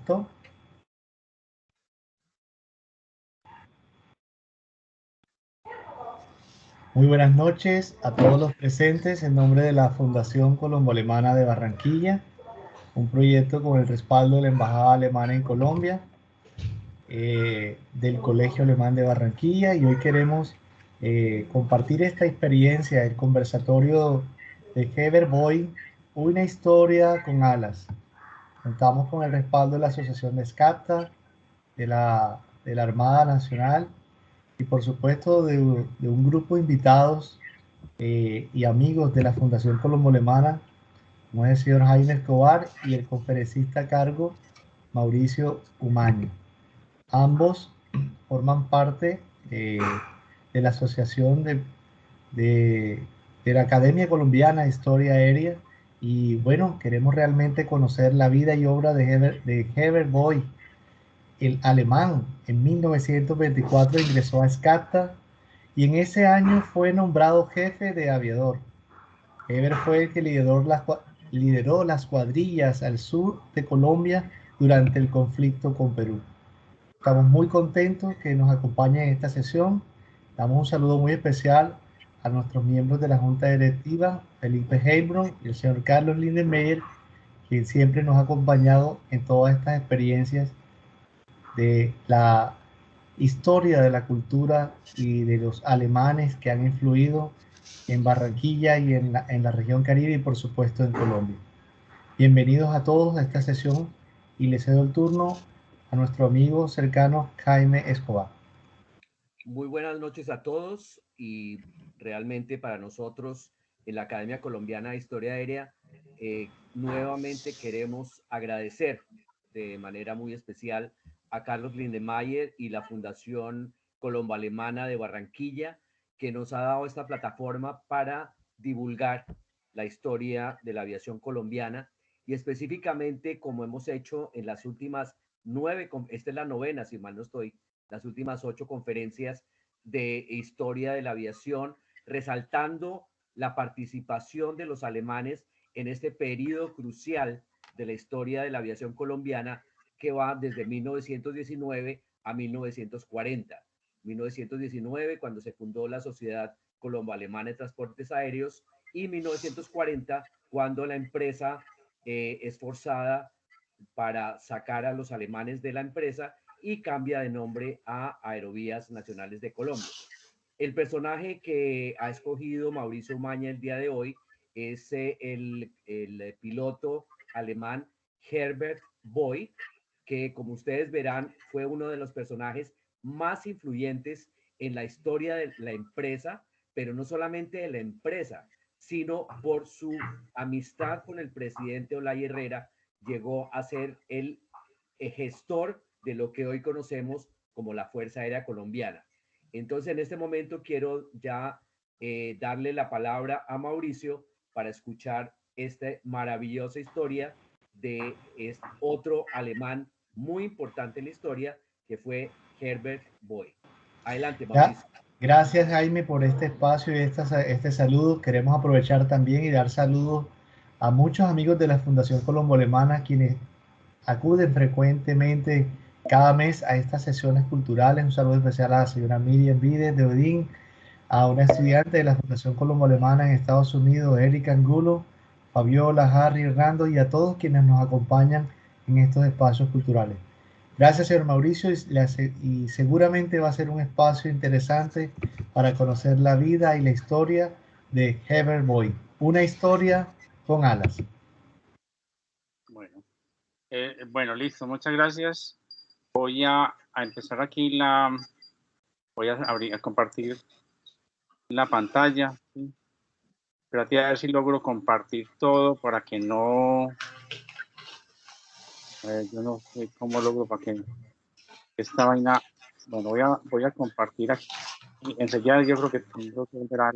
Listo. Muy buenas noches a todos los presentes en nombre de la Fundación Colombo-Alemana de Barranquilla, un proyecto con el respaldo de la Embajada Alemana en Colombia, del Colegio Alemán de Barranquilla, y hoy queremos compartir esta experiencia, el conversatorio de Heber Boy, una historia con alas. Contamos con el respaldo de la Asociación de SCAPTA, de la Armada Nacional y por supuesto de un grupo de invitados y amigos de la Fundación Colombo Alemana, como es el señor Jaime Escobar y el conferencista a cargo Mauricio Umaño. Ambos forman parte de la Asociación de la Academia Colombiana de Historia Aérea, y bueno, queremos realmente conocer la vida y obra de Heber Boy, el alemán. En 1924 ingresó a SCAPTA y en ese año fue nombrado jefe de aviador. Heber fue el que lideró las cuadrillas al sur de Colombia durante el conflicto con Perú. Estamos muy contentos que nos acompañen en esta sesión. Damos un saludo muy especial a nuestros miembros de la Junta Directiva, Felipe Heilbronn y el señor Carlos Lindenmeyer, quien siempre nos ha acompañado en todas estas experiencias de la historia de la cultura y de los alemanes que han influido en Barranquilla y en la región Caribe y por supuesto en Colombia. Bienvenidos a todos a esta sesión y les cedo el turno a nuestro amigo cercano Jaime Escobar. Muy buenas noches a todos, y realmente para nosotros en la Academia Colombiana de Historia Aérea nuevamente queremos agradecer de manera muy especial a Carlos Lindenmayer y la Fundación Colombo Alemana de Barranquilla, que nos ha dado esta plataforma para divulgar la historia de la aviación colombiana, y específicamente como hemos hecho en las últimas 9, esta es la 9ª, si mal no estoy, las últimas 8 conferencias de historia de la aviación, resaltando la participación de los alemanes en este periodo crucial de la historia de la aviación colombiana, que va desde 1919 a 1940. 1919, cuando se fundó la Sociedad Colombo-Alemana de Transportes Aéreos, y 1940, cuando la empresa es forzada para sacar a los alemanes de la empresa y cambia de nombre a Aerovías Nacionales de Colombia. El personaje que ha escogido Mauricio Umaña el día de hoy es el piloto alemán Herbert Boy, que como ustedes verán fue uno de los personajes más influyentes en la historia de la empresa, pero no solamente de la empresa, sino por su amistad con el presidente Olay Herrera, llegó a ser el gestor de lo que hoy conocemos como la Fuerza Aérea Colombiana. Entonces, en este momento quiero ya darle la palabra a Mauricio para escuchar esta maravillosa historia de otro alemán muy importante en la historia, que fue Herbert Boy. Adelante, Mauricio. Gracias, Jaime, por este espacio y este saludo. Queremos aprovechar también y dar saludos a muchos amigos de la Fundación Colombo Alemana, quienes acuden frecuentemente cada mes a estas sesiones culturales. Un saludo especial a la señora Miriam Vides de Odín, a una estudiante de la Fundación Colombo Alemana en Estados Unidos, Erika Angulo, Fabiola, Harry, Hernando, y a todos quienes nos acompañan en estos espacios culturales. Gracias, señor Mauricio, y seguramente va a ser un espacio interesante para conocer la vida y la historia de Herbert Boy, una historia con alas. Bueno, listo, muchas gracias. Voy a empezar aquí voy a compartir la pantalla. ¿Sí? Espérate a ver si logro compartir todo para que no... yo no sé cómo logro para que esta vaina... Bueno, voy a compartir aquí. Enseguida yo creo que tengo que entrar.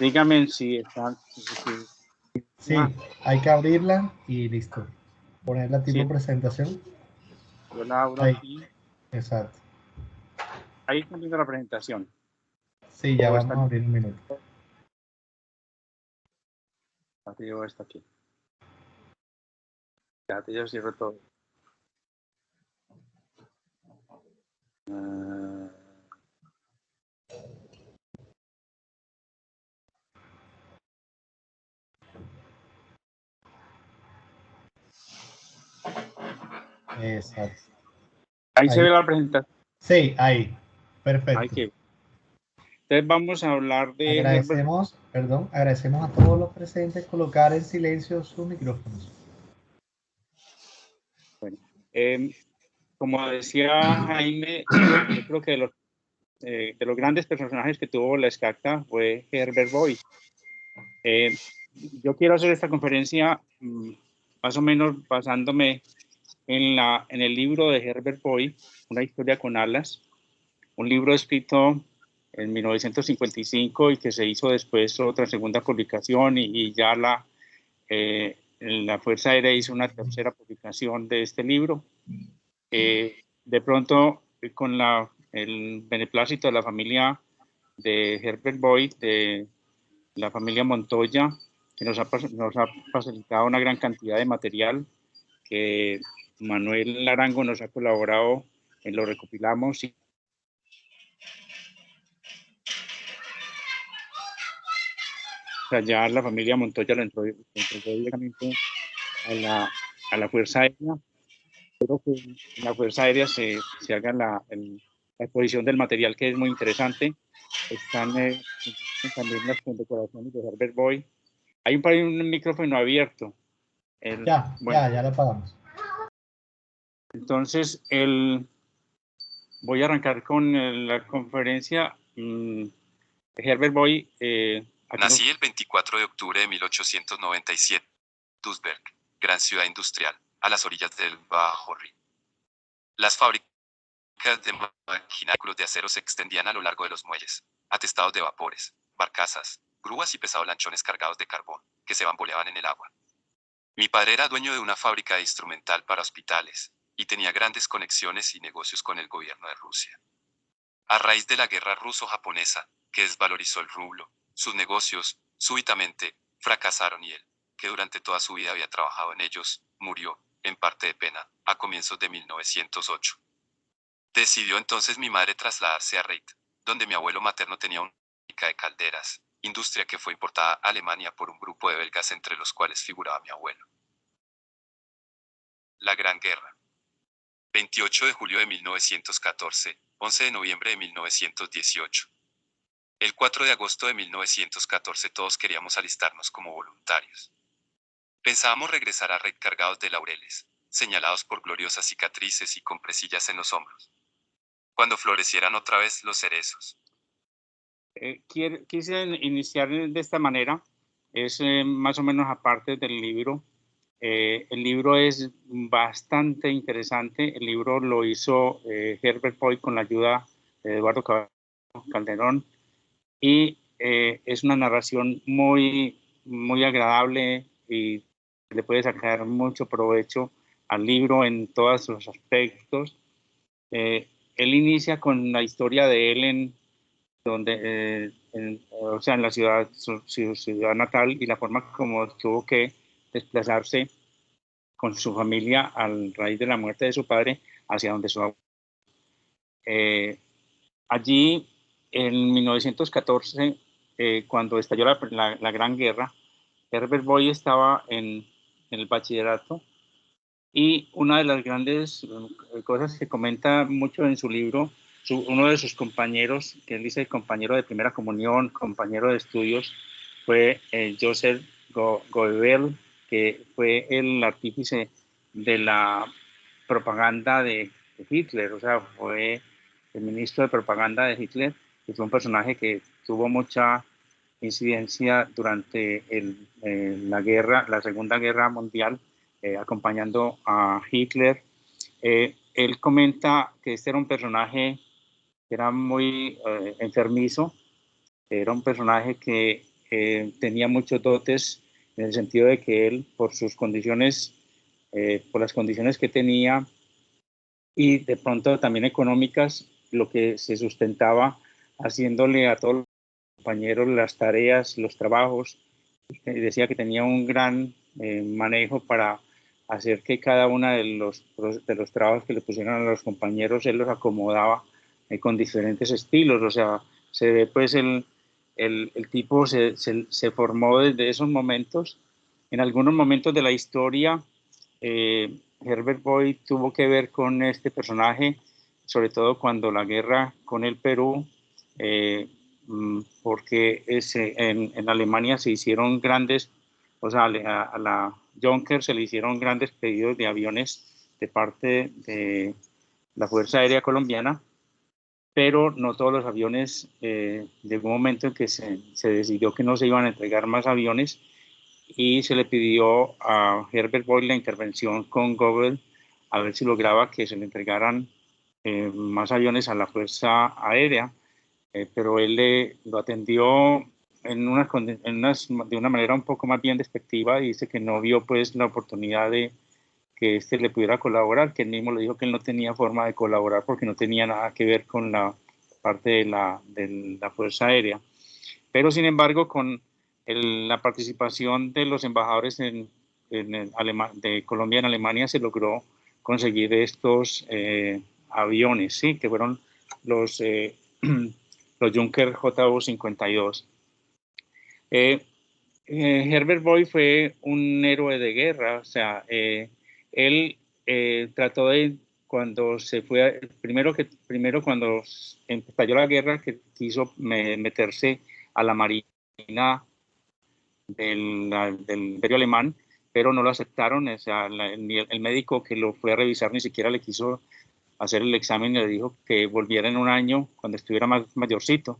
Dígame si están... Sí, hay que abrirla y listo. Ponerla tipo presentación. Yo la abro ahí. Aquí. Exacto. Ahí está viendo la presentación. Sí, ya vamos a abrir un minuto. Arriba está aquí. Espérate, yo cierro todo. Exacto. Ahí se Ahí. ve la presentación. Sí, ahí. Ahí Perfecto. que. Entonces vamos a hablar de Herbert. Agradecemos a todos los presentes colocar en silencio sus micrófonos. Bueno, como decía Jaime, yo creo que de los grandes personajes que tuvo la Escacta fue Herbert Boyd. Yo quiero hacer esta conferencia más o menos basándome en el libro de Herbert Boyd, Una historia con alas, un libro escrito en 1955 y que se hizo después otra segunda publicación y ya la Fuerza Aérea hizo una tercera publicación de este libro. De pronto, con el beneplácito de la familia de Herbert Boyd, de la familia Montoya, que nos ha facilitado una gran cantidad de material, que Manuel Arango nos ha colaborado, lo recopilamos y ya la familia Montoya lo entregó directamente a la Fuerza Aérea. Espero que en la Fuerza Aérea se haga la exposición del material, que es muy interesante. Están también las condecoraciones de Herbert Boyd. Hay un micrófono abierto. Ya lo apagamos. Entonces, voy a arrancar con la conferencia. Herbert Boyd. Nací el 24 de octubre de 1897, Duisburg, gran ciudad industrial, a las orillas del Bajo Rin. Las fábricas de maquináculos de acero se extendían a lo largo de los muelles, atestados de vapores, barcazas, grúas y pesados lanchones cargados de carbón, que se bamboleaban en el agua. Mi padre era dueño de una fábrica de instrumental para hospitales, y tenía grandes conexiones y negocios con el gobierno de Rusia. A raíz de la guerra ruso-japonesa, que desvalorizó el rublo, sus negocios, súbitamente, fracasaron y él, que durante toda su vida había trabajado en ellos, murió, en parte de pena, a comienzos de 1908. Decidió entonces mi madre trasladarse a Reit, donde mi abuelo materno tenía una fábrica de calderas, industria que fue importada a Alemania por un grupo de belgas entre los cuales figuraba mi abuelo. La Gran Guerra. 28 de julio de 1914, 11 de noviembre de 1918. El 4 de agosto de 1914 todos queríamos alistarnos como voluntarios. Pensábamos regresar a Reit cargados de laureles, señalados por gloriosas cicatrices y con presillas en los hombros. Cuando florecieran otra vez los cerezos. Quise iniciar de esta manera, es más o menos aparte del libro. El libro es bastante interesante. El libro lo hizo Herbert Boyd con la ayuda de Eduardo Calderón y es una narración muy, muy agradable y le puede sacar mucho provecho al libro en todos sus aspectos. Él inicia con la historia de él o sea, en la ciudad, su ciudad natal, y la forma como tuvo que desplazarse con su familia a raíz de la muerte de su padre hacia donde su abuelo. Allí, en 1914, cuando estalló la Gran Guerra, Herbert Boyd estaba en el bachillerato y una de las grandes cosas que comenta mucho en su libro, uno de sus compañeros, que él dice compañero de primera comunión, compañero de estudios, fue Joseph Goebbels, que fue el artífice de la propaganda de Hitler, o sea, fue el ministro de propaganda de Hitler, que fue un personaje que tuvo mucha incidencia durante la Segunda Guerra Mundial, acompañando a Hitler. Él comenta que este era un personaje que era muy enfermizo, era un personaje que tenía muchos dotes en el sentido de que él, por sus condiciones, por las condiciones que tenía y de pronto también económicas, lo que se sustentaba haciéndole a todos los compañeros las tareas, los trabajos, y decía que tenía un gran manejo para hacer que cada uno de los trabajos que le pusieron a los compañeros, él los acomodaba con diferentes estilos. O sea, se ve pues el tipo se formó desde esos momentos. En algunos momentos de la historia, Herbert Boy tuvo que ver con este personaje, sobre todo cuando la guerra con el Perú, porque en Alemania se hicieron grandes, o sea, a la Junker se le hicieron grandes pedidos de aviones de parte de la Fuerza Aérea Colombiana, pero no todos los aviones, llegó un momento en que se decidió que no se iban a entregar más aviones y se le pidió a Herbert Boy la intervención con Goebbels a ver si lograba que se le entregaran más aviones a la Fuerza Aérea, pero él lo atendió de una manera un poco más bien despectiva y dice que no vio pues la oportunidad de que éste le pudiera colaborar, que él mismo le dijo que él no tenía forma de colaborar porque no tenía nada que ver con la parte de la Fuerza Aérea. Pero sin embargo, con la participación de los embajadores de Colombia en Alemania se logró conseguir estos aviones, ¿sí? Que fueron los Junker JU-52. Herbert Boy fue un héroe de guerra, o sea, él trató de, cuando se fue, primero cuando estalló la guerra, que quiso meterse a la marina del Imperio Alemán, pero no lo aceptaron. O sea, el médico que lo fue a revisar ni siquiera le quiso hacer el examen y le dijo que volviera en un año cuando estuviera más mayorcito,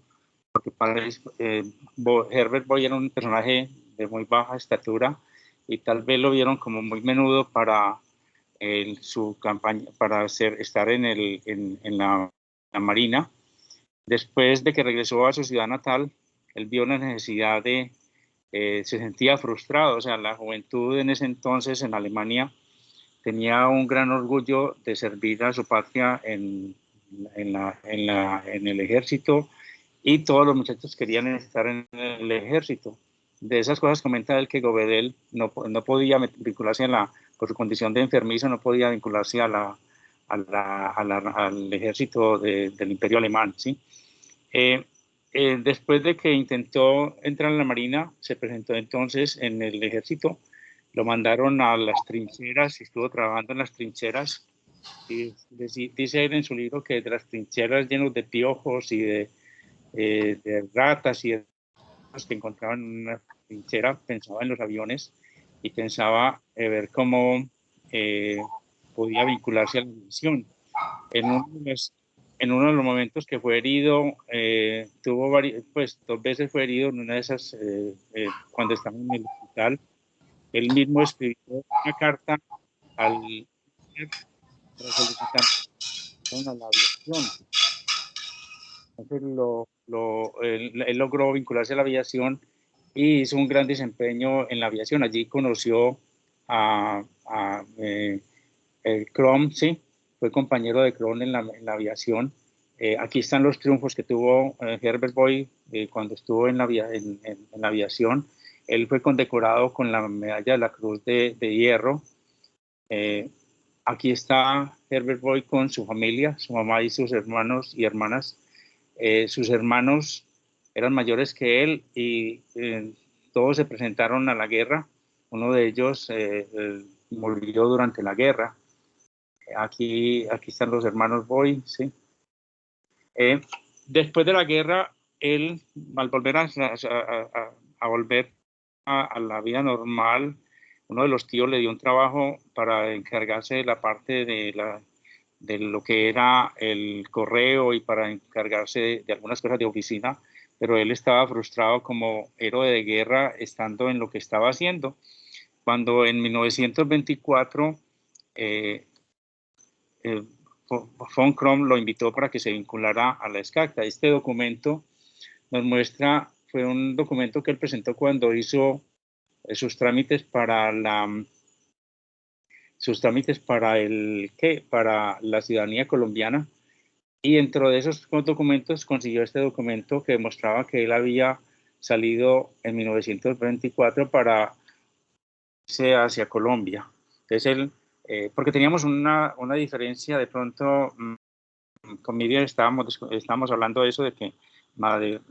porque para Herbert Boy era un personaje de muy baja estatura y tal vez lo vieron como muy menudo para su campaña, para estar en la Marina. Después de que regresó a su ciudad natal, él vio la necesidad se sentía frustrado. O sea, la juventud en ese entonces en Alemania tenía un gran orgullo de servir a su patria en el ejército, y todos los muchachos querían estar en el ejército. De esas cosas comenta él que Goebel no podía vincularse por su condición de enfermizo, no podía vincularse al ejército del Imperio Alemán, ¿sí? Después de que intentó entrar en la Marina, se presentó entonces en el ejército, lo mandaron a las trincheras y estuvo trabajando en las trincheras. Y dice él en su libro que de las trincheras llenos de piojos y de ratas y de los que encontraban en una trinchera, pensaba en los aviones y pensaba ver cómo podía vincularse a la misión. En uno de los momentos que fue herido, pues 2 veces fue herido. En una de esas, cuando estaba en el hospital, él mismo escribió una carta al para solicitar a la aviación. Entonces él logró vincularse a la aviación y hizo un gran desempeño en la aviación. Allí conoció a Krom, ¿sí? Fue compañero de Krom en la aviación. Aquí están los triunfos que tuvo Herbert Boy cuando estuvo en la aviación. Él fue condecorado con la medalla de la Cruz de Hierro. Aquí está Herbert Boy con su familia, su mamá y sus hermanos y hermanas. Sus hermanos eran mayores que él y todos se presentaron a la guerra. Uno de ellos murió durante la guerra. Aquí están los hermanos Boy, ¿sí? Después de la guerra, él, al volver volver a la vida normal, uno de los tíos le dio un trabajo para encargarse de la parte de lo que era el correo y para encargarse de algunas cosas de oficina, pero él estaba frustrado como héroe de guerra estando en lo que estaba haciendo. Cuando en 1924 von Krom lo invitó para que se vinculara a la SCACTA. Este documento nos muestra, fue un documento que él presentó cuando hizo sus trámites para la ciudadanía colombiana, y dentro de esos documentos consiguió este documento que demostraba que él había salido en 1924 para irse hacia Colombia. Entonces porque teníamos una diferencia de pronto, con Miriam estábamos hablando de eso, de que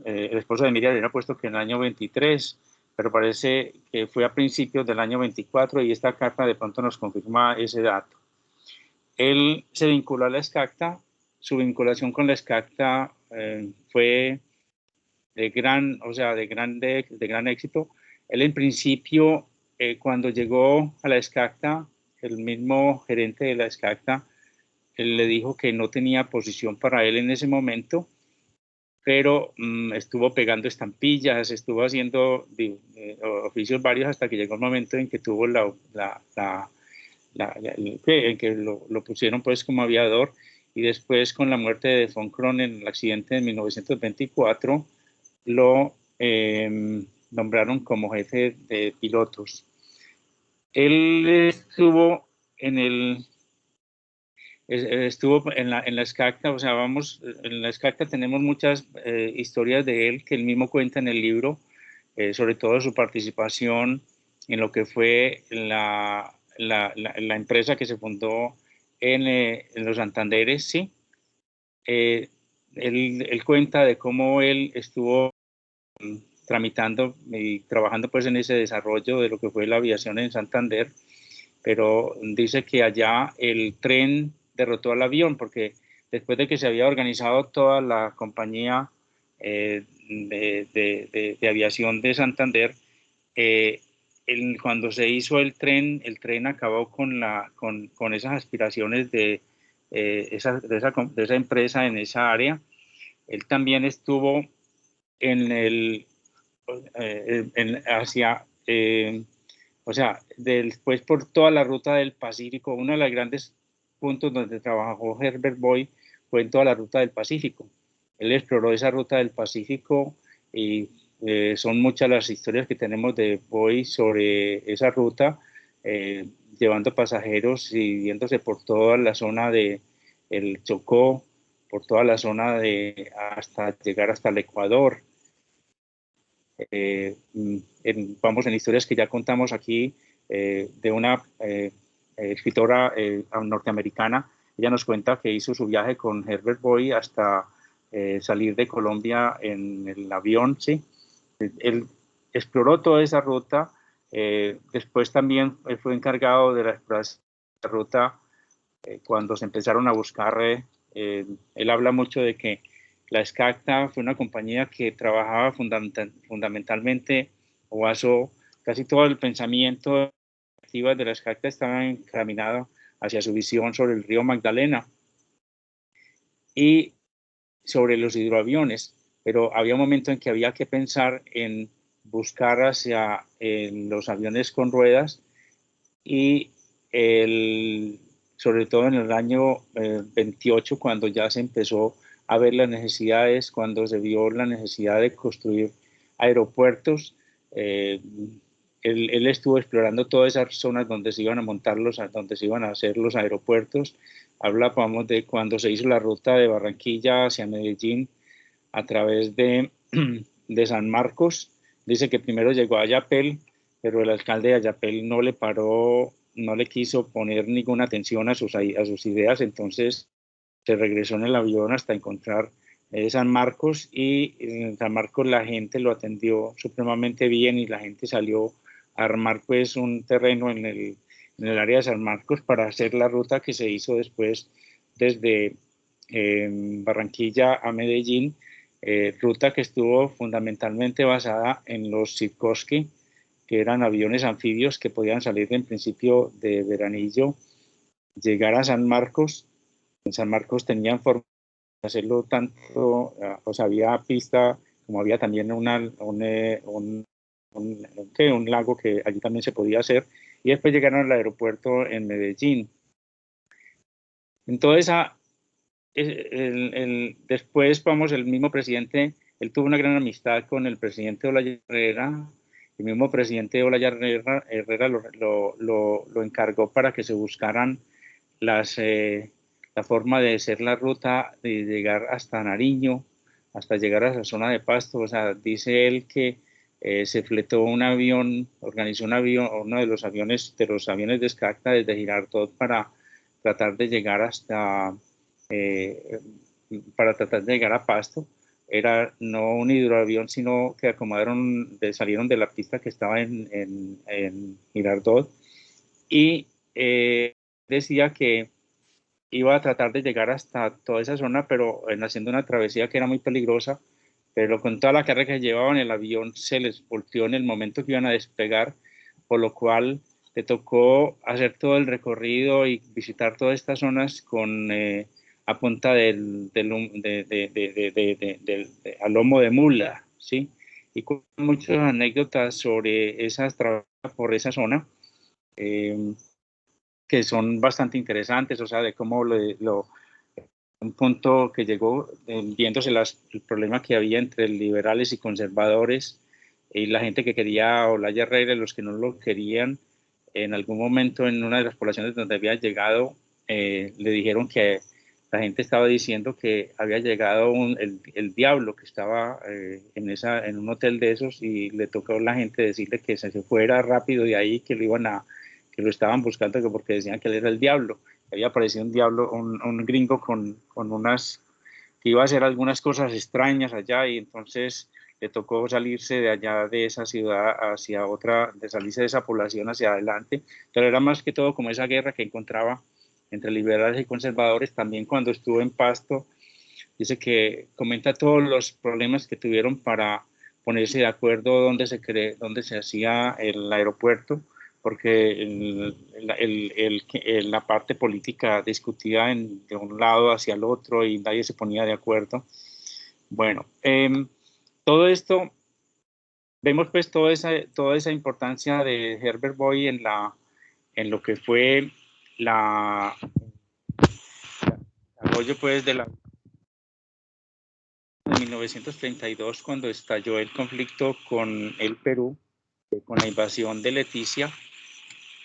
el esposo de Miriam había puesto que en el año 23, pero parece que fue a principios del año 24 y esta carta de pronto nos confirma ese dato. Él se vinculó a la SCACTA, su vinculación con la SCACTA fue de gran éxito. Él en principio, cuando llegó a la SCACTA, el mismo gerente de la SCACTA, él le dijo que no tenía posición para él en ese momento, pero estuvo pegando estampillas, estuvo haciendo oficios varios hasta que llegó el momento en que tuvo en que lo pusieron pues como aviador, y después con la muerte de von Kron en el accidente de 1924 lo nombraron como jefe de pilotos. Él estuvo en la SCACTA, o sea, en la SCACTA tenemos muchas historias de él que él mismo cuenta en el libro, sobre todo su participación en lo que fue la empresa que se fundó en los Santanderes, ¿sí? Él cuenta de cómo él estuvo tramitando y trabajando pues en ese desarrollo de lo que fue la aviación en Santander, pero dice que allá el tren derrotó al avión, porque después de que se había organizado toda la compañía de aviación de Santander, cuando se hizo el tren acabó con esas aspiraciones de esa empresa en esa área. Él también estuvo o sea, después por toda la ruta del Pacífico. Uno de los grandes puntos donde trabajó Herbert Boy fue en toda la ruta del Pacífico. Él exploró esa ruta del Pacífico y son muchas las historias que tenemos de Boy sobre esa ruta, llevando pasajeros y viéndose por toda la zona de el Chocó, por toda la zona hasta llegar hasta el Ecuador. Vamos en historias que ya contamos aquí, de una escritora norteamericana. Ella nos cuenta que hizo su viaje con Herbert Boy hasta salir de Colombia en el avión, ¿sí? Él exploró toda esa ruta. Después también fue encargado de la ruta cuando se empezaron a buscar. Él habla mucho de que la SCACTA fue una compañía que trabajaba fundamentalmente, o basó casi todo el pensamiento activo de la SCACTA estaba encaminado hacia su visión sobre el río Magdalena y sobre los hidroaviones, pero había un momento en que había que pensar en buscar hacia los aviones con ruedas, y sobre todo en el año 28, cuando ya se empezó a ver las necesidades, cuando se vio la necesidad de construir aeropuertos. Él estuvo explorando todas esas zonas donde se iban a donde se iban a hacer los aeropuertos. Hablábamos de cuando se hizo la ruta de Barranquilla hacia Medellín a través de San Marcos. Dice que primero llegó a Ayapel, pero el alcalde de Ayapel no le quiso poner ninguna atención a sus ideas, entonces se regresó en el avión hasta encontrar San Marcos, y en San Marcos la gente lo atendió supremamente bien y la gente salió a armar pues un terreno en el área de San Marcos para hacer la ruta que se hizo después desde Barranquilla a Medellín, ruta que estuvo fundamentalmente basada en los Sikorsky, que eran aviones anfibios que podían salir en principio de Veranillo, llegar a San Marcos. En San Marcos tenían forma de hacerlo tanto, o sea, había pista, como había también un lago que allí también se podía hacer, y después llegaron al aeropuerto en Medellín. Entonces, después, el mismo presidente, él tuvo una gran amistad con el presidente Olaya Herrera. El mismo presidente Olaya Herrera lo encargó para que se buscaran la forma de hacer la ruta, de llegar hasta Nariño, hasta llegar a esa zona de Pasto. O sea, dice él que se fletó un avión, organizó un avión, uno de los aviones de Skakta desde Girardot tratar de llegar para tratar de llegar a Pasto. Era no un hidroavión, sino que salieron de la pista que estaba en Girardot, y decía que iba a tratar de llegar hasta toda esa zona, pero haciendo una travesía que era muy peligrosa, pero con toda la carga que llevaban el avión se les volteó en el momento que iban a despegar, por lo cual le tocó hacer todo el recorrido y visitar todas estas zonas a punta al lomo de mula, ¿sí? Y con muchas anécdotas sobre esas travesías por esa zona, que son bastante interesantes, o sea, de cómo un punto que llegó viéndose el problema que había entre liberales y conservadores, y la gente que quería a Olaya Herrera y los que no lo querían. En algún momento en una de las poblaciones donde había llegado, le dijeron que la gente estaba diciendo que había llegado el diablo que estaba en un hotel de esos, y le tocó a la gente decirle que se fuera rápido de ahí, que lo estaban buscando porque decían que él era el diablo. Había aparecido un diablo, un gringo con que iba a hacer algunas cosas extrañas allá, y entonces le tocó salirse de allá de esa ciudad hacia otra, de salirse de esa población hacia adelante, pero era más que todo como esa guerra que encontraba entre liberales y conservadores. También cuando estuvo en Pasto, dice que comenta todos los problemas que tuvieron para ponerse de acuerdo dónde se hacía el aeropuerto, porque la parte política discutía de un lado hacia el otro y nadie se ponía de acuerdo. Bueno, todo esto, vemos pues toda esa importancia de Herbert Boy en lo que fue el desarrollo pues de 1932, cuando estalló el conflicto con el Perú, con la invasión de Leticia,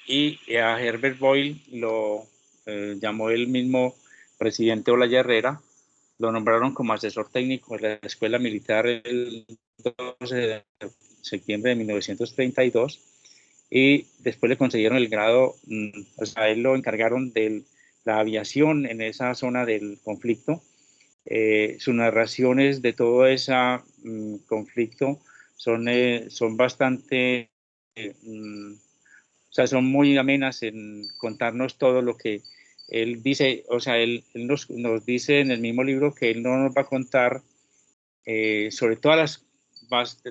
y a Herbert Boyle lo llamó el mismo presidente Olaya Herrera, lo nombraron como asesor técnico de la Escuela Militar el 12 de septiembre de 1932, y después le concedieron el grado, a él lo encargaron de la aviación en esa zona del conflicto. Sus narraciones de todo ese conflicto son bastante, o sea, son muy amenas en contarnos todo lo que él dice. O sea, él nos dice en el mismo libro que él no nos va a contar sobre todas las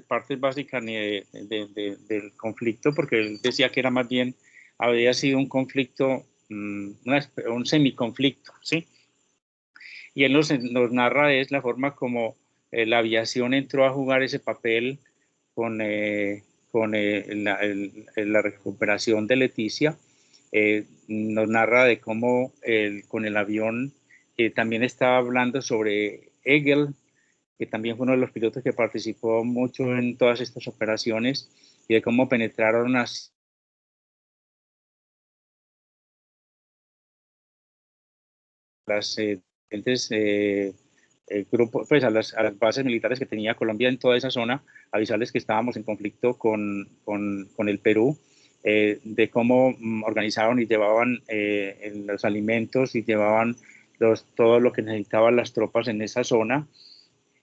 partes básicas del conflicto, porque él decía que era más bien, había sido un conflicto, un semiconflicto, ¿sí? Y él nos narra es la forma como la aviación entró a jugar ese papel con la recuperación de Leticia. Nos narra de cómo con el avión también estaba hablando sobre Hegel, que también fue uno de los pilotos que participó mucho en todas estas operaciones, y de cómo penetraron las diferentes grupos, pues a las bases militares que tenía Colombia en toda esa zona, avisarles que estábamos en conflicto con el Perú, de cómo organizaron y llevaban los alimentos y llevaban todo lo que necesitaban las tropas en esa zona.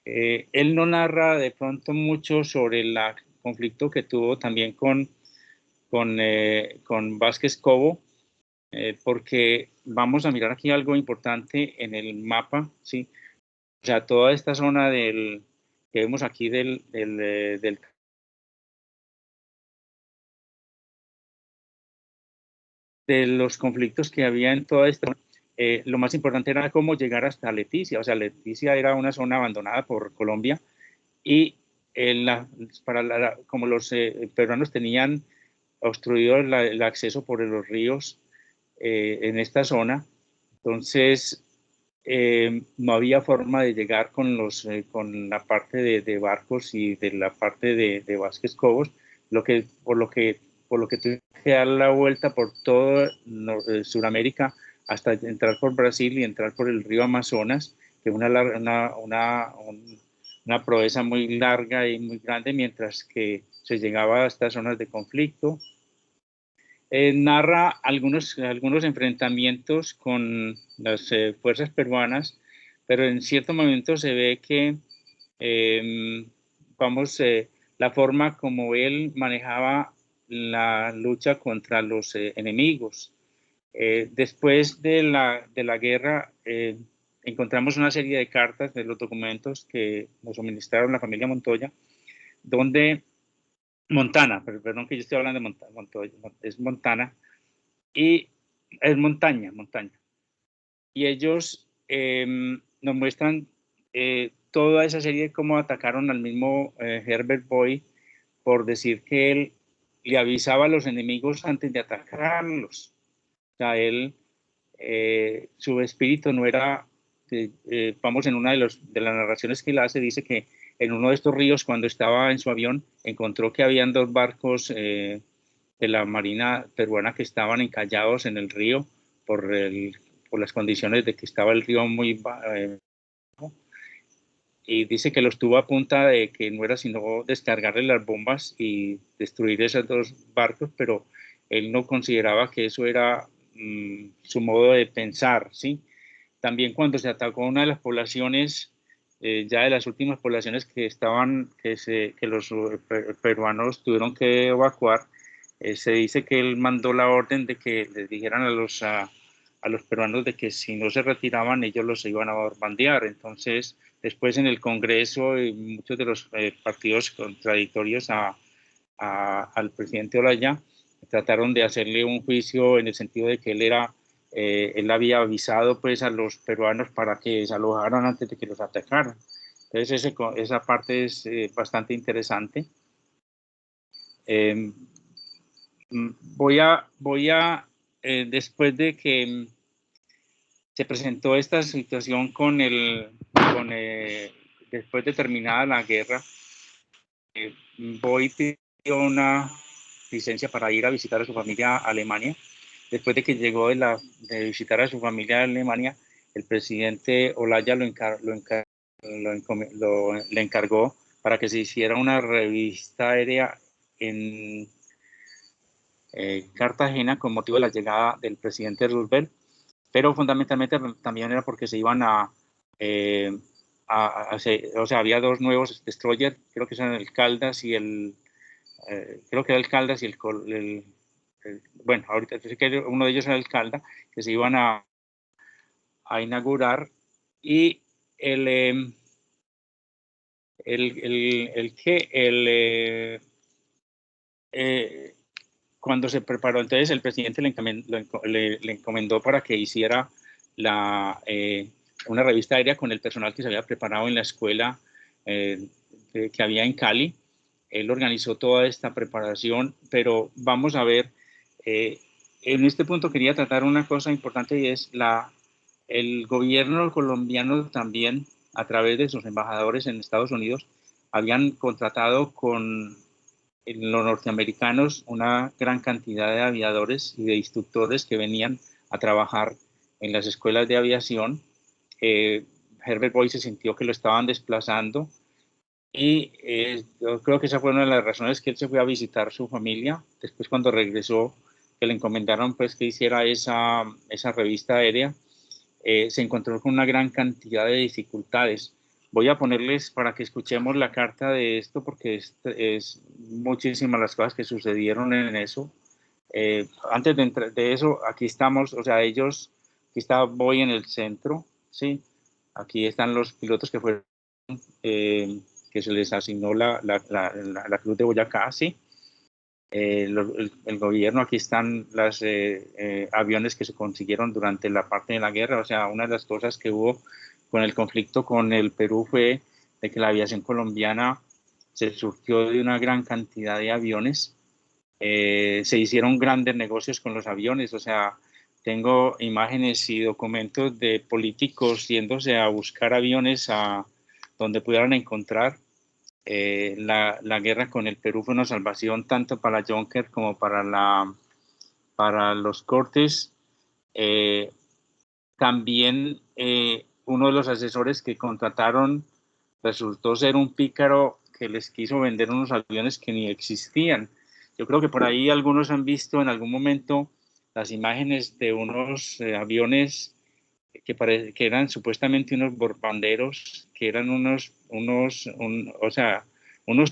Él no narra de pronto mucho sobre el conflicto que tuvo también con Vázquez Cobo, porque vamos a mirar aquí algo importante en el mapa, ¿sí? O sea, toda esta zona que vemos aquí de los conflictos que había en toda esta zona, lo más importante era cómo llegar hasta Leticia. O sea, Leticia era una zona abandonada por Colombia, y como los peruanos tenían obstruido el acceso por los ríos en esta zona, entonces no había forma de llegar con la parte de barcos y de la parte de Vázquez Cobos, por lo que tuve que dar la vuelta por todo Sudamérica hasta entrar por Brasil y entrar por el río Amazonas, que es una proeza muy larga y muy grande, mientras que se llegaba a estas zonas de conflicto. Narra algunos enfrentamientos con las fuerzas peruanas, pero en cierto momento se ve que, la forma como él manejaba la lucha contra los enemigos. Después de la guerra, encontramos una serie de cartas de los documentos que nos suministraron la familia Montoya, donde Montana, perdón que yo estoy hablando de Montoya, es Montana, y es montaña. Y ellos nos muestran toda esa serie de cómo atacaron al mismo Herbert Boy por decir que él le avisaba a los enemigos antes de atacarlos. O sea, él, su espíritu no era, vamos, en una de las narraciones que él hace, dice que en uno de estos ríos, cuando estaba en su avión, encontró que habían 2 barcos de la Marina peruana que estaban encallados en el río por las condiciones de que estaba el río muy bajo. Y dice que lo estuvo a punta de que no era sino descargarle las bombas y destruir esos 2 barcos, pero él no consideraba que eso era su modo de pensar, ¿sí? También cuando se atacó una de las poblaciones, ya de las últimas poblaciones que los peruanos tuvieron que evacuar, se dice que él mandó la orden de que les dijeran a los peruanos de que si no se retiraban ellos los iban a bombardear. Entonces, después en el Congreso y muchos de los partidos contradictorios al presidente Olaya trataron de hacerle un juicio en el sentido de que él había avisado pues a los peruanos para que se alojaran antes de que los atacaran. Entonces esa parte es bastante interesante. Voy a después de que se presentó esta situación después de terminada la guerra, Boy pidió una licencia para ir a visitar a su familia a Alemania. Después de que llegó de visitar a su familia en Alemania, el presidente Olaya le encargó para que se hiciera una revista aérea en Cartagena con motivo de la llegada del presidente Roosevelt, pero fundamentalmente también era porque se iban o sea, había 2 nuevos destroyers, creo que son el Caldas y creo que era el Caldas y bueno, ahorita sé que uno de ellos era el Calda, que se iban a inaugurar, y cuando se preparó, entonces el presidente le encomendó para que hiciera una revista aérea con el personal que se había preparado en la escuela que había en Cali. Él organizó toda esta preparación, pero vamos a ver, en este punto quería tratar una cosa importante, y es el gobierno colombiano también, a través de sus embajadores en Estados Unidos, habían contratado con los norteamericanos una gran cantidad de aviadores y de instructores que venían a trabajar en las escuelas de aviación. Herbert Boy se sintió que lo estaban desplazando, y yo creo que esa fue una de las razones que él se fue a visitar su familia. Después, cuando regresó, que le encomendaron pues que hiciera esa revista aérea, se encontró con una gran cantidad de dificultades. Voy a ponerles para que escuchemos la carta de esto, porque es muchísimas las cosas que sucedieron en eso. Antes de eso, aquí estamos, o sea, aquí está Boy en el centro, ¿sí? Aquí están los pilotos que fueron, que se les asignó la Cruz de Boyacá, ¿sí? El gobierno, aquí están los aviones que se consiguieron durante la parte de la guerra. O sea, una de las cosas que hubo con el conflicto con el Perú fue de que la aviación colombiana se surgió de una gran cantidad de aviones. Se hicieron grandes negocios con los aviones. O sea, tengo imágenes y documentos de políticos yéndose a buscar aviones a donde pudieran encontrar. La guerra con el Perú fue una salvación tanto para Juncker como para los Cortes. También uno de los asesores que contrataron resultó ser un pícaro que les quiso vender unos aviones que ni existían. Yo creo que por ahí algunos han visto en algún momento las imágenes de unos aviones que eran supuestamente unos borbanderos, que eran unos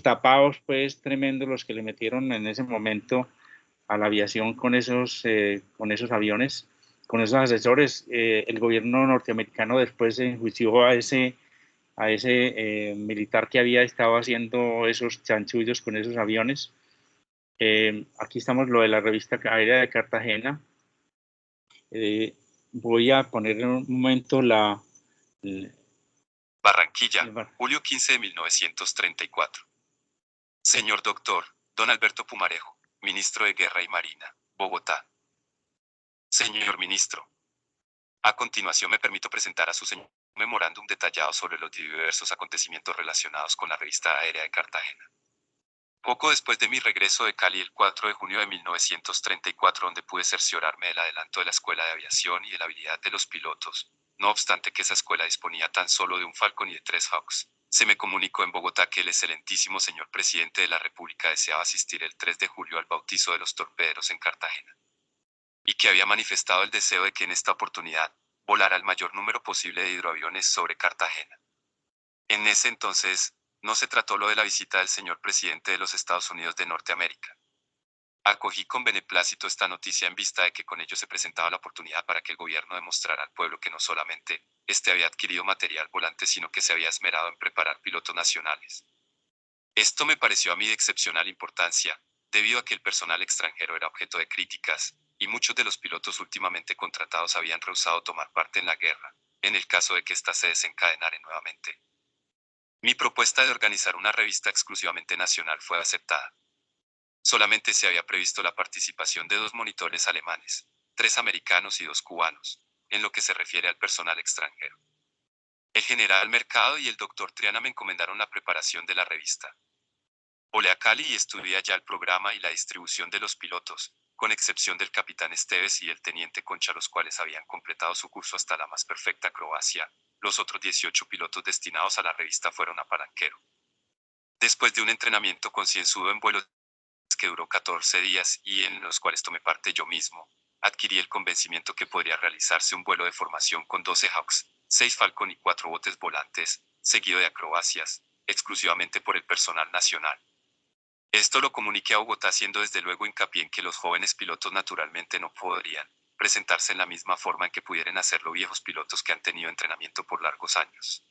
tapados pues tremendos los que le metieron en ese momento a la aviación con esos aviones, con esos asesores. El gobierno norteamericano después enjuició a ese militar que había estado haciendo esos chanchullos con esos aviones. Aquí estamos lo de la revista aérea de Cartagena. Voy a poner en un momento Barranquilla, julio 15 de 1934. Señor doctor, don Alberto Pumarejo, ministro de Guerra y Marina, Bogotá. Señor ministro, a continuación me permito presentar a su señor un memorándum detallado sobre los diversos acontecimientos relacionados con la revista aérea de Cartagena. Poco después de mi regreso de Cali el 4 de junio de 1934, donde pude cerciorarme del adelanto de la escuela de aviación y de la habilidad de los pilotos, no obstante que esa escuela disponía tan solo de un Falcon y de 3 Hawks, se me comunicó en Bogotá que el excelentísimo señor presidente de la República deseaba asistir el 3 de julio al bautizo de los torpederos en Cartagena, y que había manifestado el deseo de que en esta oportunidad volara el mayor número posible de hidroaviones sobre Cartagena. En ese entonces, no se trató lo de la visita del señor presidente de los Estados Unidos de Norteamérica. Acogí con beneplácito esta noticia en vista de que con ello se presentaba la oportunidad para que el gobierno demostrara al pueblo que no solamente había adquirido material volante, sino que se había esmerado en preparar pilotos nacionales. Esto me pareció a mí de excepcional importancia, debido a que el personal extranjero era objeto de críticas, y muchos de los pilotos últimamente contratados habían rehusado tomar parte en la guerra, en el caso de que ésta se desencadenara nuevamente. Mi propuesta de organizar una revista exclusivamente nacional fue aceptada. Solamente se había previsto la participación de 2 monitores alemanes, 3 americanos y 2 cubanos, en lo que se refiere al personal extranjero. El general Mercado y el doctor Triana me encomendaron la preparación de la revista. Volé a Cali y estudié allá el programa y la distribución de los pilotos, con excepción del capitán Esteves y el teniente Concha, los cuales habían completado su curso hasta la más perfecta acrobacia. Los otros 18 pilotos destinados a la revista fueron a Palanquero. Después de un entrenamiento concienzudo en vuelos que duró 14 días y en los cuales tomé parte yo mismo, adquirí el convencimiento que podría realizarse un vuelo de formación con 12 Hawks, 6 Falcon y 4 botes volantes, seguido de acrobacias, exclusivamente por el personal nacional. Esto lo comuniqué a Bogotá, haciendo desde luego hincapié en que los jóvenes pilotos naturalmente no podrían presentarse en la misma forma en que pudieran hacerlo viejos pilotos que han tenido entrenamiento por largos años.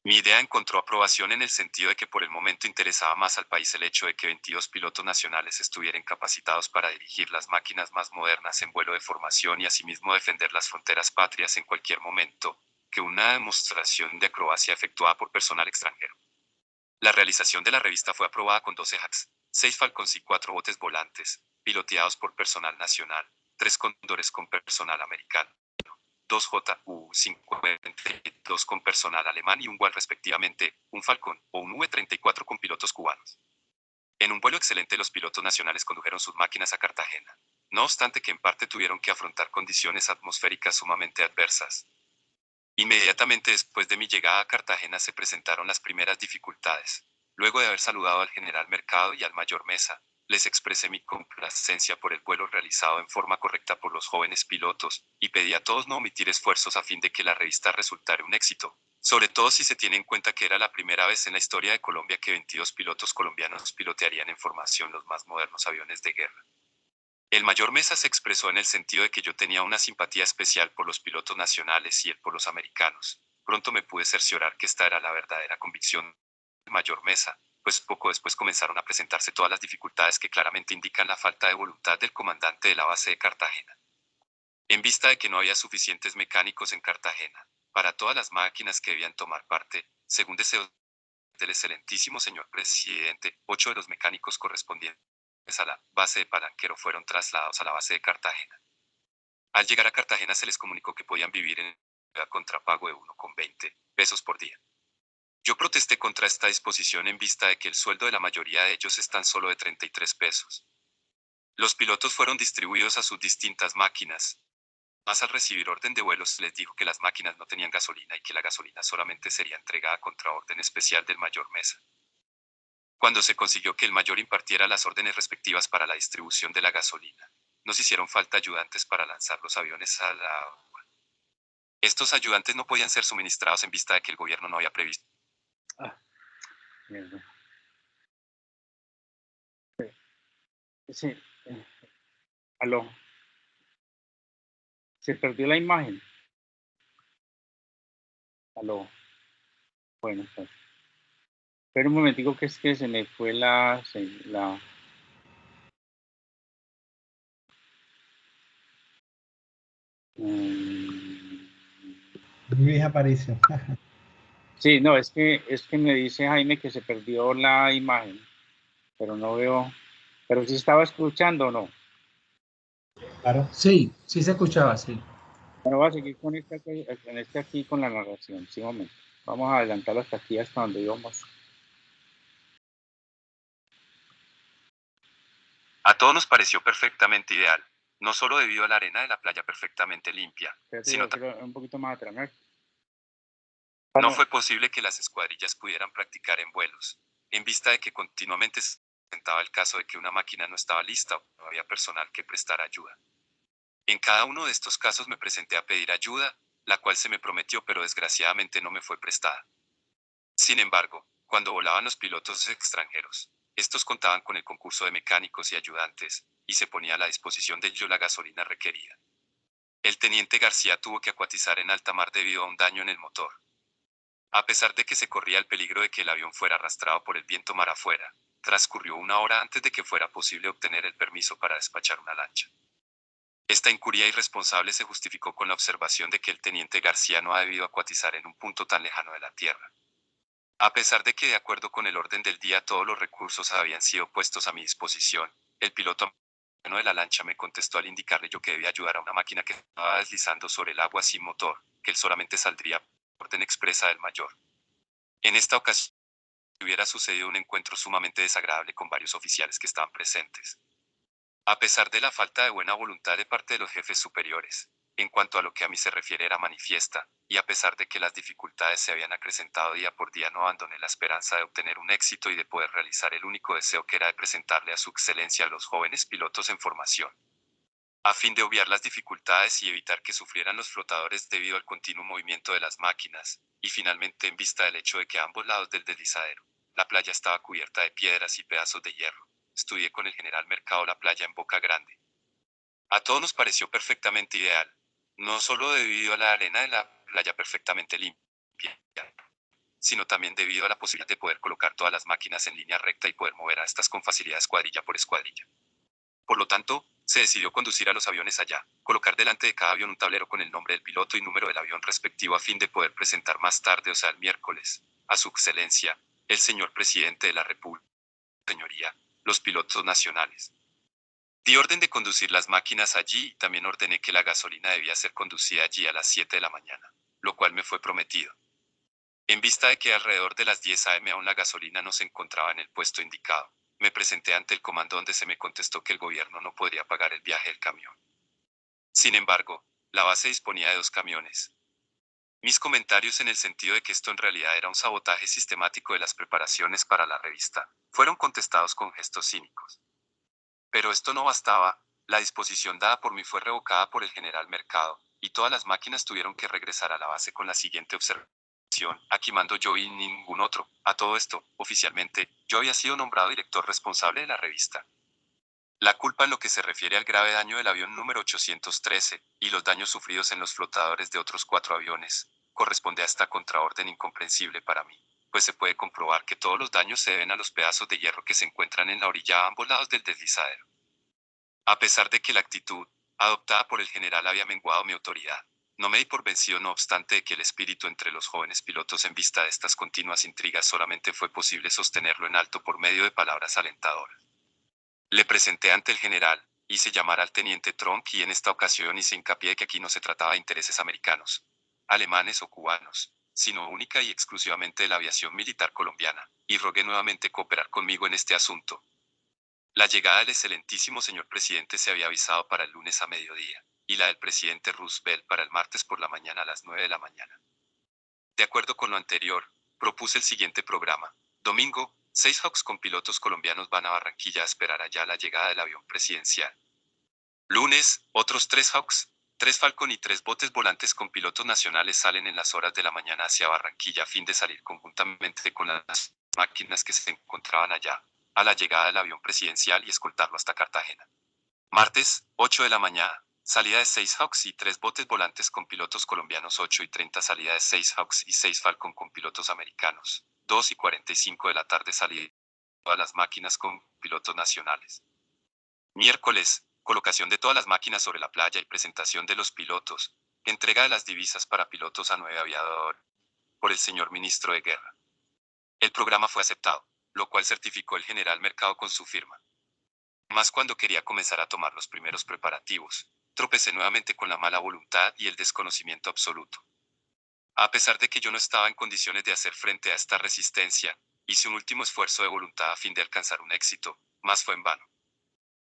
Mi idea encontró aprobación en el sentido de que por el momento interesaba más al país el hecho de que 22 pilotos nacionales estuvieran capacitados para dirigir las máquinas más modernas en vuelo de formación y asimismo defender las fronteras patrias en cualquier momento, que una demostración de acrobacia efectuada por personal extranjero. La realización de la revista fue aprobada con 12 Hawks, 6 Falcons y 4 botes volantes, piloteados por personal nacional, 3 Cóndores con personal americano, 2 JU-52 con personal alemán y un Gual respectivamente, un Falcon o un V-34 con pilotos cubanos. En un vuelo excelente los pilotos nacionales condujeron sus máquinas a Cartagena, no obstante que en parte tuvieron que afrontar condiciones atmosféricas sumamente adversas. Inmediatamente después de mi llegada a Cartagena se presentaron las primeras dificultades. Luego de haber saludado al general Mercado y al mayor Mesa, les expresé mi complacencia por el vuelo realizado en forma correcta por los jóvenes pilotos, y pedí a todos no omitir esfuerzos a fin de que la revista resultara un éxito, sobre todo si se tiene en cuenta que era la primera vez en la historia de Colombia que 22 pilotos colombianos pilotearían en formación los más modernos aviones de guerra. El mayor Mesa se expresó en el sentido de que yo tenía una simpatía especial por los pilotos nacionales y él por los americanos. Pronto me pude cerciorar que esta era la verdadera convicción del mayor Mesa, pues poco después comenzaron a presentarse todas las dificultades que claramente indican la falta de voluntad del comandante de la base de Cartagena. En vista de que no había suficientes mecánicos en Cartagena para todas las máquinas que debían tomar parte, según deseo del excelentísimo señor presidente, 8 de los mecánicos correspondientes a la base de Palanquero fueron trasladados a la base de Cartagena. Al llegar a Cartagena se les comunicó que podían vivir en el contrapago de 1,20 pesos por día. Yo protesté contra esta disposición en vista de que el sueldo de la mayoría de ellos es tan solo de 33 pesos. Los pilotos fueron distribuidos a sus distintas máquinas. Más al recibir orden de vuelo se les dijo que las máquinas no tenían gasolina y que la gasolina solamente sería entregada contra orden especial del mayor Mesa. Cuando se consiguió que el mayor impartiera las órdenes respectivas para la distribución de la gasolina, nos hicieron falta ayudantes para lanzar los aviones al agua. Estos ayudantes no podían ser suministrados en vista de que el gobierno no había previsto. Mierda. Sí. Aló. Se perdió la imagen. Aló. Bueno, pues. Espera un momentico que es que se me fue la... Luis Aparicio. Sí, no, es que me dice Jaime que se perdió la imagen, pero no veo, pero sí estaba escuchando o no. Claro. Sí, sí se escuchaba, sí. Bueno, voy a seguir con este aquí con la narración, sí, un momento. Vamos a adelantarlo hasta aquí, hasta donde íbamos. A todos nos pareció perfectamente ideal, no solo debido a la arena de la playa perfectamente limpia, Espérate, sino un poquito más atrás, ¿no? no fue posible que las escuadrillas pudieran practicar en vuelos, en vista de que continuamente se presentaba el caso de que una máquina no estaba lista o no había personal que prestara ayuda. En cada uno de estos casos me presenté a pedir ayuda, la cual se me prometió pero desgraciadamente no me fue prestada. Sin embargo, cuando volaban los pilotos extranjeros, estos contaban con el concurso de mecánicos y ayudantes, y se ponía a la disposición de ellos la gasolina requerida. El teniente García tuvo que acuatizar en alta mar debido a un daño en el motor. A pesar de que se corría el peligro de que el avión fuera arrastrado por el viento mar afuera, transcurrió una hora antes de que fuera posible obtener el permiso para despachar una lancha. Esta incuria irresponsable se justificó con la observación de que el teniente García no ha debido acuatizar en un punto tan lejano de la tierra. A pesar de que de acuerdo con el orden del día todos los recursos habían sido puestos a mi disposición, el piloto de la lancha me contestó al indicarle yo que debía ayudar a una máquina que estaba deslizando sobre el agua sin motor, que él solamente saldría por orden expresa del mayor. En esta ocasión hubiera sucedido un encuentro sumamente desagradable con varios oficiales que estaban presentes. A pesar de la falta de buena voluntad de parte de los jefes superiores, en cuanto a lo que a mí se refiere era manifiesta, y a pesar de que las dificultades se habían acrecentado día por día no abandoné la esperanza de obtener un éxito y de poder realizar el único deseo que era de presentarle a su excelencia a los jóvenes pilotos en formación. A fin de obviar las dificultades y evitar que sufrieran los flotadores debido al continuo movimiento de las máquinas, y finalmente en vista del hecho de que a ambos lados del deslizadero, la playa estaba cubierta de piedras y pedazos de hierro, estudié con el general Mercado la playa en Boca Grande. A todos nos pareció perfectamente ideal, no solo debido a la arena de la playa perfectamente limpia, sino también debido a la posibilidad de poder colocar todas las máquinas en línea recta y poder mover a estas con facilidad escuadrilla por escuadrilla. Por lo tanto, se decidió conducir a los aviones allá, colocar delante de cada avión un tablero con el nombre del piloto y número del avión respectivo a fin de poder presentar más tarde, o sea el miércoles, a su excelencia, el señor presidente de la República, señoría, los pilotos nacionales. Di orden de conducir las máquinas allí y también ordené que la gasolina debía ser conducida allí a las 7 de la mañana, lo cual me fue prometido. En vista de que alrededor de las 10 a.m. aún la gasolina no se encontraba en el puesto indicado, me presenté ante el comando donde se me contestó que el gobierno no podría pagar el viaje del camión. Sin embargo, la base disponía de 2 camiones. Mis comentarios en el sentido de que esto en realidad era un sabotaje sistemático de las preparaciones para la revista, fueron contestados con gestos cínicos. Pero esto no bastaba, la disposición dada por mí fue revocada por el general Mercado, y todas las máquinas tuvieron que regresar a la base con la siguiente observación: aquí mando yo y ningún otro. A todo esto, oficialmente, yo había sido nombrado director responsable de la revista. La culpa en lo que se refiere al grave daño del avión número 813, y los daños sufridos en los flotadores de otros 4 aviones, corresponde a esta contraorden incomprensible para mí, pues se puede comprobar que todos los daños se deben a los pedazos de hierro que se encuentran en la orilla a ambos lados del deslizadero. A pesar de que la actitud adoptada por el general había menguado mi autoridad, no me di por vencido, no obstante de que el espíritu entre los jóvenes pilotos en vista de estas continuas intrigas solamente fue posible sostenerlo en alto por medio de palabras alentadoras. Le presenté ante el general, hice llamar al teniente Tronk y en esta ocasión hice hincapié de que aquí no se trataba de intereses americanos, alemanes o cubanos, sino única y exclusivamente de la aviación militar colombiana, y rogué nuevamente cooperar conmigo en este asunto. La llegada del excelentísimo señor presidente se había avisado para el lunes a mediodía, y la del presidente Roosevelt para el martes por la mañana a las 9 de la mañana. De acuerdo con lo anterior, propuse el siguiente programa: domingo, 6 Hawks con pilotos colombianos van a Barranquilla a esperar allá la llegada del avión presidencial. Lunes, otros 3 Hawks, 3 Falcon y 3 botes volantes con pilotos nacionales salen en las horas de la mañana hacia Barranquilla a fin de salir conjuntamente con las máquinas que se encontraban allá a la llegada del avión presidencial y escoltarlo hasta Cartagena. Martes, 8 de la mañana, salida de 6 Hawks y 3 botes volantes con pilotos colombianos. 8:30 salida de 6 Hawks y 6 Falcon con pilotos americanos. 2:45 de la tarde salida de todas las máquinas con pilotos nacionales. Miércoles, colocación de todas las máquinas sobre la playa y presentación de los pilotos. Entrega de las divisas para pilotos a 9 aviadores por el señor ministro de Guerra. El programa fue aceptado, lo cual certificó el general Mercado con su firma. Más cuando quería comenzar a tomar los primeros preparativos, tropecé nuevamente con la mala voluntad y el desconocimiento absoluto. A pesar de que yo no estaba en condiciones de hacer frente a esta resistencia, hice un último esfuerzo de voluntad a fin de alcanzar un éxito, mas fue en vano.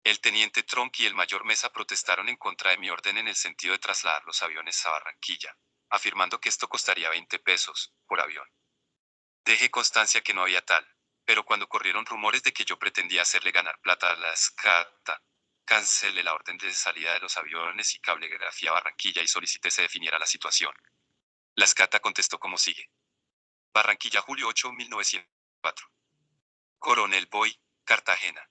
El teniente Tronc y el mayor Mesa protestaron en contra de mi orden en el sentido de trasladar los aviones a Barranquilla, afirmando que esto costaría 20 pesos por avión. Dejé constancia que no había tal, pero cuando corrieron rumores de que yo pretendía hacerle ganar plata a la SCATA, cancelé la orden de salida de los aviones y cablegrafía a Barranquilla y solicité se definiera la situación. La SCATA contestó como sigue. Barranquilla, julio 8, 1904. Coronel Boy, Cartagena.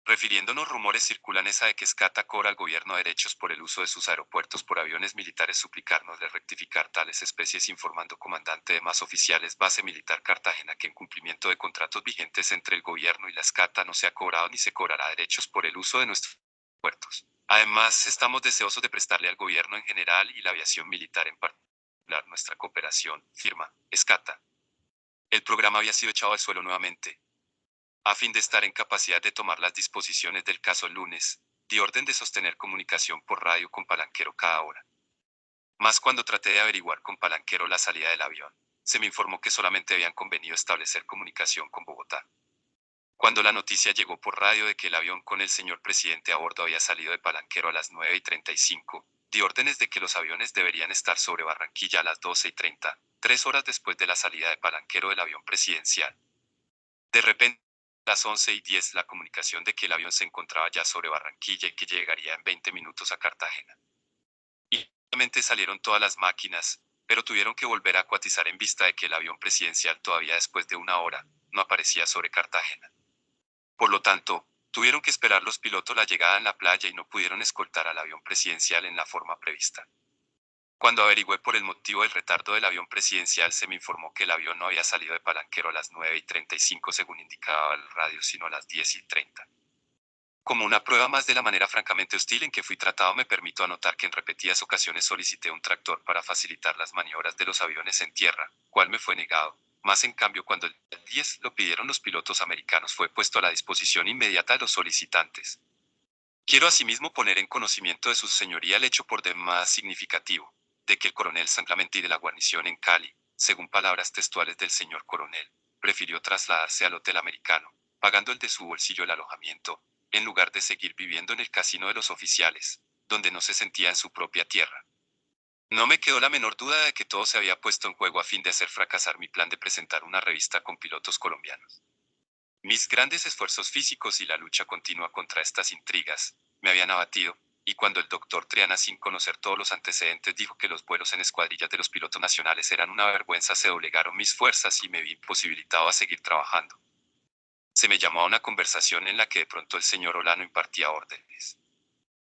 Refiriéndonos rumores circulan esa de que SCATA cobra al gobierno derechos por el uso de sus aeropuertos por aviones militares, suplicarnos de rectificar tales especies, informando comandante de más oficiales base militar Cartagena que en cumplimiento de contratos vigentes entre el gobierno y la SCATA no se ha cobrado ni se cobrará derechos por el uso de nuestros aeropuertos. Además, estamos deseosos de prestarle al gobierno en general y la aviación militar en particular nuestra cooperación, firma, SCATA. El programa había sido echado al suelo nuevamente. A fin de estar en capacidad de tomar las disposiciones del caso el lunes, di orden de sostener comunicación por radio con Palanquero cada hora. Más cuando traté de averiguar con Palanquero la salida del avión, se me informó que solamente habían convenido establecer comunicación con Bogotá. Cuando la noticia llegó por radio de que el avión con el señor presidente a bordo había salido de Palanquero a las 9:35, di órdenes de que los aviones deberían estar sobre Barranquilla a las 12:30, 3 horas después de la salida de Palanquero del avión presidencial. De repente, a las 11:10 la comunicación de que el avión se encontraba ya sobre Barranquilla y que llegaría en 20 minutos a Cartagena. Y obviamente salieron todas las máquinas, pero tuvieron que volver a acuatizar en vista de que el avión presidencial todavía después de una hora no aparecía sobre Cartagena. Por lo tanto, tuvieron que esperar los pilotos la llegada en la playa y no pudieron escoltar al avión presidencial en la forma prevista. Cuando averigüé por el motivo del retardo del avión presidencial, se me informó que el avión no había salido de Palanquero a las 9:35 según indicaba el radio, sino a las 10:30. Como una prueba más de la manera francamente hostil en que fui tratado, me permito anotar que en repetidas ocasiones solicité un tractor para facilitar las maniobras de los aviones en tierra, cual me fue negado. Más en cambio, cuando el 10 lo pidieron los pilotos americanos, fue puesto a la disposición inmediata de los solicitantes. Quiero asimismo poner en conocimiento de su señoría el hecho por demás significativo, de que el coronel San Clemente de la guarnición en Cali, según palabras textuales del señor coronel, prefirió trasladarse al hotel americano, pagando el de su bolsillo el alojamiento, en lugar de seguir viviendo en el casino de los oficiales, donde no se sentía en su propia tierra. No me quedó la menor duda de que todo se había puesto en juego a fin de hacer fracasar mi plan de presentar una revista con pilotos colombianos. Mis grandes esfuerzos físicos y la lucha continua contra estas intrigas me habían abatido, y cuando el doctor Triana, sin conocer todos los antecedentes, dijo que los vuelos en escuadrillas de los pilotos nacionales eran una vergüenza, se doblegaron mis fuerzas y me vi imposibilitado a seguir trabajando. Se me llamó a una conversación en la que de pronto el señor Olano impartía órdenes.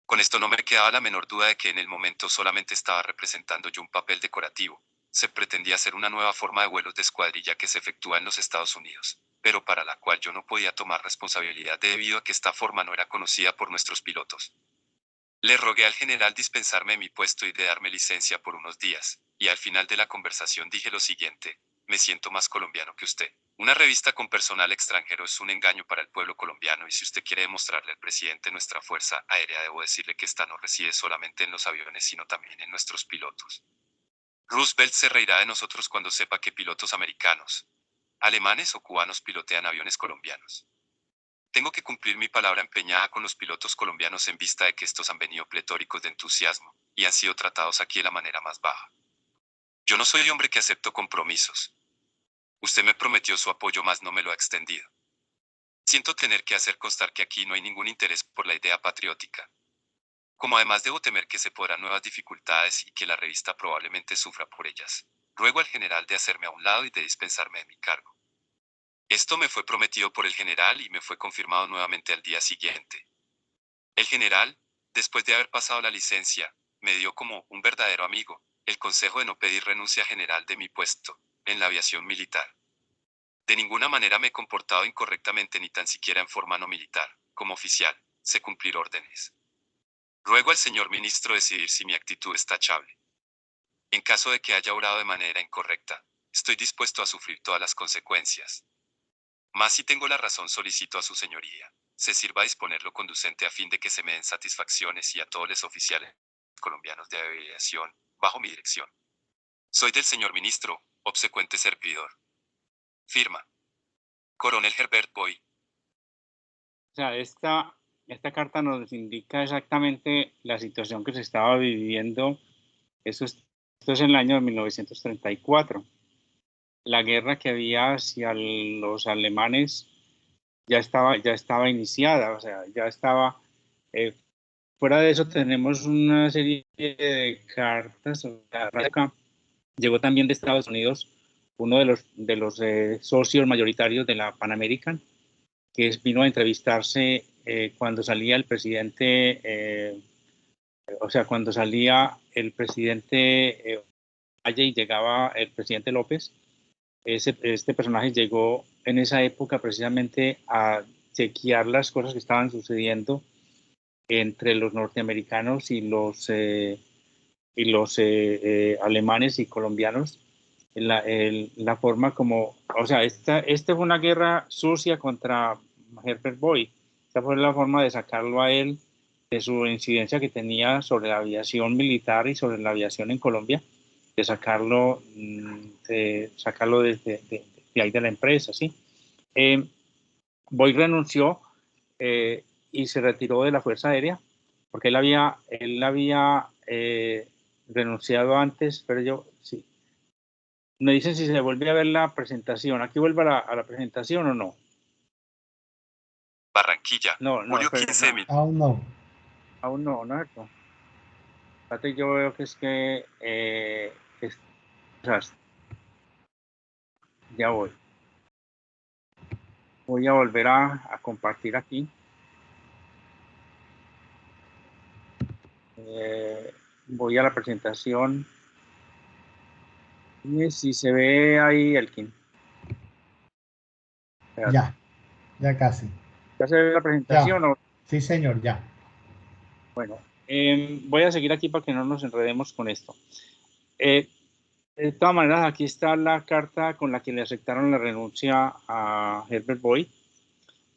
Con esto no me quedaba la menor duda de que en el momento solamente estaba representando yo un papel decorativo. Se pretendía hacer una nueva forma de vuelos de escuadrilla que se efectúa en los Estados Unidos, pero para la cual yo no podía tomar responsabilidad debido a que esta forma no era conocida por nuestros pilotos. Le rogué al general dispensarme de mi puesto y de darme licencia por unos días, y al final de la conversación dije lo siguiente: me siento más colombiano que usted. Una revista con personal extranjero es un engaño para el pueblo colombiano, y si usted quiere demostrarle al presidente nuestra fuerza aérea, debo decirle que esta no reside solamente en los aviones, sino también en nuestros pilotos. Roosevelt se reirá de nosotros cuando sepa que pilotos americanos, alemanes o cubanos pilotean aviones colombianos. Tengo que cumplir mi palabra empeñada con los pilotos colombianos en vista de que estos han venido pletóricos de entusiasmo, y han sido tratados aquí de la manera más baja. Yo no soy hombre que acepto compromisos. Usted me prometió su apoyo, mas no me lo ha extendido. Siento tener que hacer constar que aquí no hay ningún interés por la idea patriótica. Como además debo temer que se podrán nuevas dificultades y que la revista probablemente sufra por ellas, ruego al general de hacerme a un lado y de dispensarme de mi cargo. Esto me fue prometido por el general y me fue confirmado nuevamente al día siguiente. El general, después de haber pasado la licencia, me dio como un verdadero amigo el consejo de no pedir renuncia general de mi puesto en la aviación militar. De ninguna manera me he comportado incorrectamente ni tan siquiera en forma no militar. Como oficial, sé cumplir órdenes. Ruego al señor ministro decidir si mi actitud es tachable. En caso de que haya obrado de manera incorrecta, estoy dispuesto a sufrir todas las consecuencias. Mas si tengo la razón, solicito a su señoría se sirva a disponer lo conducente a fin de que se me den satisfacciones y a todos los oficiales colombianos de aviación, bajo mi dirección. Soy del señor ministro, obsecuente servidor. Firma. Coronel Herbert Boy. O sea, esta carta nos indica exactamente la situación que se estaba viviendo. Esto es en el año de 1934. La guerra que había hacia los alemanes ya estaba iniciada, o sea, ya estaba. Fuera de eso tenemos una serie de cartas. O sea, llegó también de Estados Unidos uno de los socios mayoritarios de la Pan American, que vino a entrevistarse cuando salía el presidente, o sea, cuando salía el presidente Valle y llegaba el presidente López. Este personaje llegó en esa época precisamente a chequear las cosas que estaban sucediendo entre los norteamericanos y los alemanes y colombianos. La forma como, o sea, esta fue una guerra sucia contra Herbert Boy. Esta fue la forma de sacarlo a él de su incidencia que tenía sobre la aviación militar y sobre la aviación en Colombia, de sacarlo de ahí de la empresa, ¿sí? Boy renunció y se retiró de la Fuerza Aérea porque él había renunciado antes, pero yo sí. Me dicen si se vuelve a ver la presentación. ¿Aquí vuelve a la presentación o no? Barranquilla. No, Julio 15 no. Aún no. Aún no, ¿no es cierto? Fíjate, yo veo que es que o sea, ya voy. Voy a volver a compartir aquí. Voy a la presentación. Y si se ve ahí, Elkin. Ya casi. ¿Ya se ve la presentación? Ya. ¿O? Sí, señor, ya. Bueno, voy a seguir aquí para que no nos enredemos con esto. De todas maneras, aquí está la carta con la que le aceptaron la renuncia a Herbert Boy.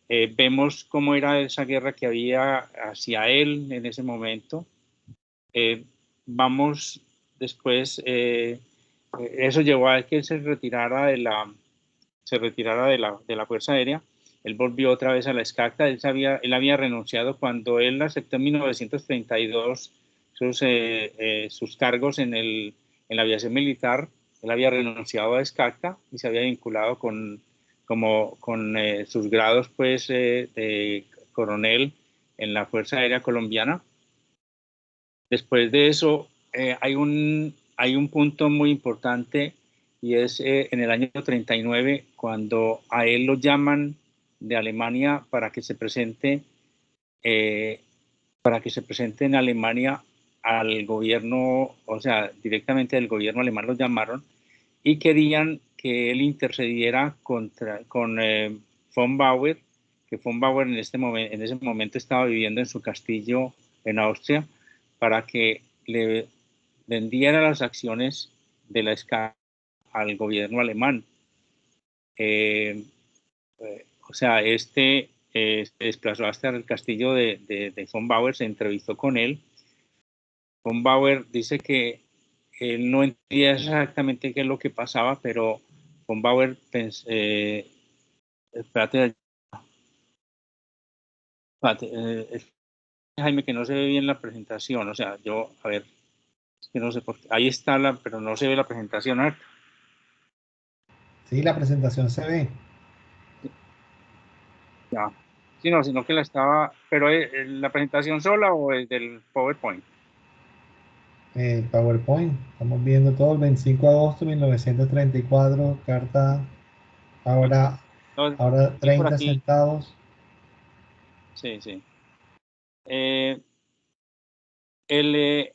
Vemos cómo era esa guerra que había hacia él en ese momento. Vamos después, eso llevó a que él se retirara de la Fuerza Aérea. Él volvió otra vez a la SCACTA. Él había renunciado cuando él aceptó en 1932 sus cargos en la aviación militar. Él había renunciado a SCACTA y se había vinculado con sus grados pues, de coronel en la Fuerza Aérea Colombiana. Después de eso, hay un punto muy importante y es en el año 39, cuando a él lo llaman de Alemania para que se presente en Alemania al gobierno, o sea, directamente del gobierno alemán lo llamaron y querían que él intercediera con von Bauer, que von Bauer en ese momento estaba viviendo en su castillo en Austria, para que le vendiera las acciones de la SCA al gobierno alemán. O sea, se desplazó hasta el castillo de von Bauer, se entrevistó con él. Von Bauer dice que él no entendía exactamente qué es lo que pasaba, pero von Bauer espérate, Jaime, que no se ve bien la presentación, o sea, a ver, es que no sé por qué, ahí está pero no se ve la presentación, ¿no? Sí, la presentación se ve. Ya. Sí, no, sino que la estaba, pero ¿la presentación sola o es del PowerPoint? PowerPoint. Estamos viendo todo el 25 de agosto de 1934, carta ahora, No, ahora sí, por 30 aquí, centavos. sí, sí. Eh, el, eh,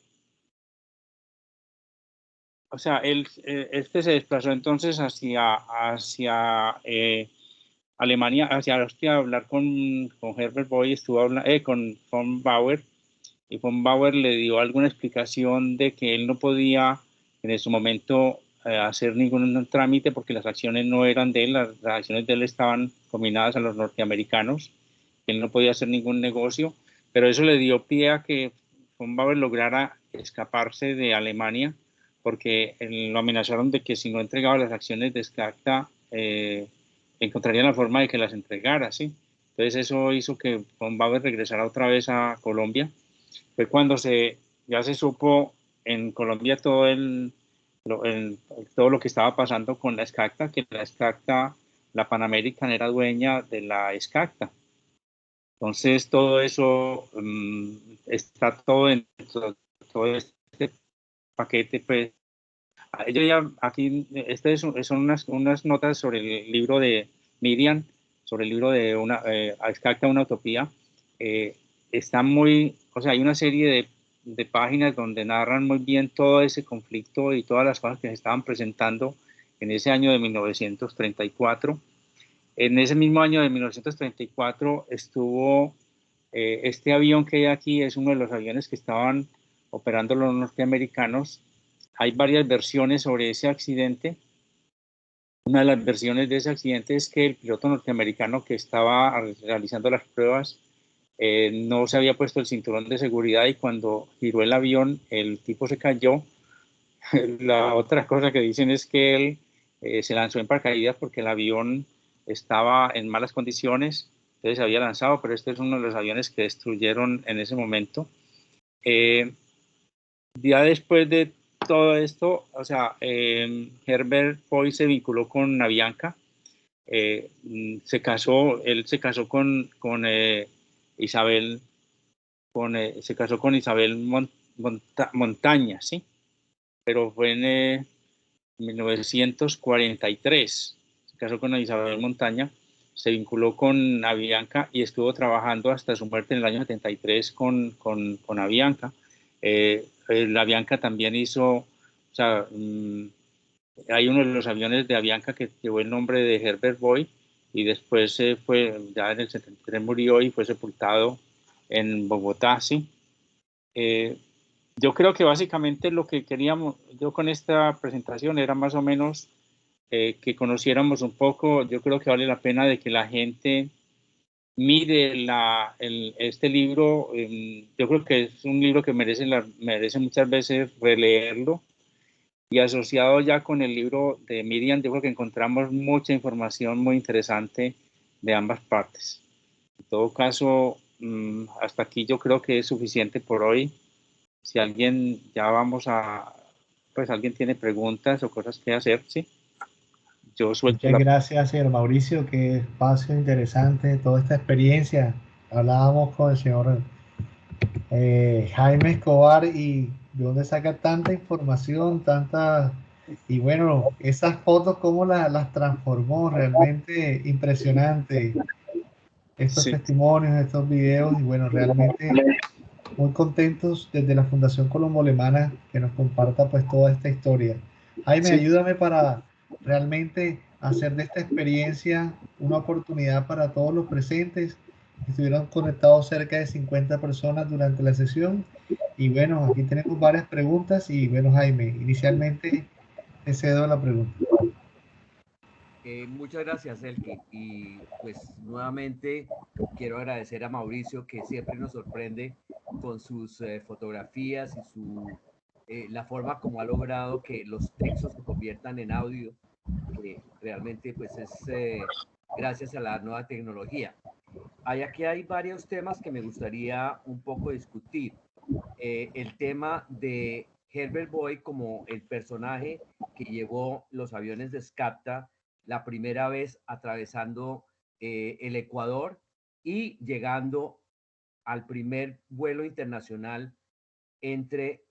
o sea, este se desplazó entonces hacia Alemania, hacia Austria, a hablar con Herbert Boy, estuvo hablando, con von Bauer, y von Bauer le dio alguna explicación de que él no podía en ese momento hacer ningún trámite porque las acciones no eran de él, las acciones de él estaban combinadas a los norteamericanos, que él no podía hacer ningún negocio, pero eso le dio pie a que von Bauer lograra escaparse de Alemania porque lo amenazaron de que si no entregaba las acciones de Skakta, encontraría la forma de que las entregara, ¿sí? Entonces eso hizo que von Bauer regresara otra vez a Colombia. Fue cuando ya se supo en Colombia todo lo que estaba pasando con la Skakta, que la Skakta, la Pan American era dueña de la Skakta. Entonces todo eso está todo dentro de todo este paquete, pues. Yo ya aquí, son unas notas sobre el libro de Miriam, sobre el libro de Skakta, una utopía. Está muy, o sea, hay una serie de páginas donde narran muy bien todo ese conflicto y todas las cosas que se estaban presentando en ese año de 1934. En ese mismo año de 1934 estuvo este avión que hay aquí, es uno de los aviones que estaban operando los norteamericanos. Hay varias versiones sobre ese accidente. Una de las versiones de ese accidente es que el piloto norteamericano que estaba realizando las pruebas no se había puesto el cinturón de seguridad y cuando giró el avión el tipo se cayó. La otra cosa que dicen es que él se lanzó en paracaídas porque el avión estaba en malas condiciones, entonces se había lanzado, pero este es uno de los aviones que destruyeron en ese momento. Eh, ya después de todo esto, o sea, Herbert Boy se vinculó con Avianca, él se casó con Isabel, se casó con Isabel Montaña, ¿sí? Pero fue en 1943, se casó con Isabel Montaña, se vinculó con Avianca y estuvo trabajando hasta su muerte en el año 73 con Avianca. La Avianca también hizo, o sea, hay uno de los aviones de Avianca que llevó el nombre de Herbert Boy y después ya en el 73 murió y fue sepultado en Bogotá, ¿sí? Yo creo que básicamente lo que queríamos yo con esta presentación era más o menos que conociéramos un poco. Yo creo que vale la pena de que la gente mire este libro. Yo creo que es un libro que merece muchas veces releerlo y asociado ya con el libro de Miriam, yo creo que encontramos mucha información muy interesante de ambas partes. En todo caso, hasta aquí yo creo que es suficiente por hoy. Si alguien, pues alguien tiene preguntas o cosas que hacer, sí, yo suelto Muchas la... gracias, señor Mauricio. Qué espacio interesante, toda esta experiencia. Hablábamos con el señor Jaime Escobar y de dónde saca tanta información, tanta... Y bueno, esas fotos, cómo las transformó, realmente impresionante. Estos Sí, testimonios, estos videos, y bueno, realmente muy contentos desde la Fundación Colombo Alemana que nos comparta pues toda esta historia. Jaime, sí, ayúdame para realmente hacer de esta experiencia una oportunidad para todos los presentes. Estuvieron conectados cerca de 50 personas durante la sesión. Y bueno, aquí tenemos varias preguntas y bueno, Jaime, inicialmente te cedo la pregunta. Muchas gracias, Elkin. Y pues nuevamente quiero agradecer a Mauricio que siempre nos sorprende con sus fotografías y la forma como ha logrado que los textos se conviertan en audio, que realmente pues es gracias a la nueva tecnología. Aquí hay varios temas que me gustaría un poco discutir. El tema de Herbert Boy como el personaje que llevó los aviones de Skapta la primera vez atravesando el Ecuador y llegando al primer vuelo internacional entre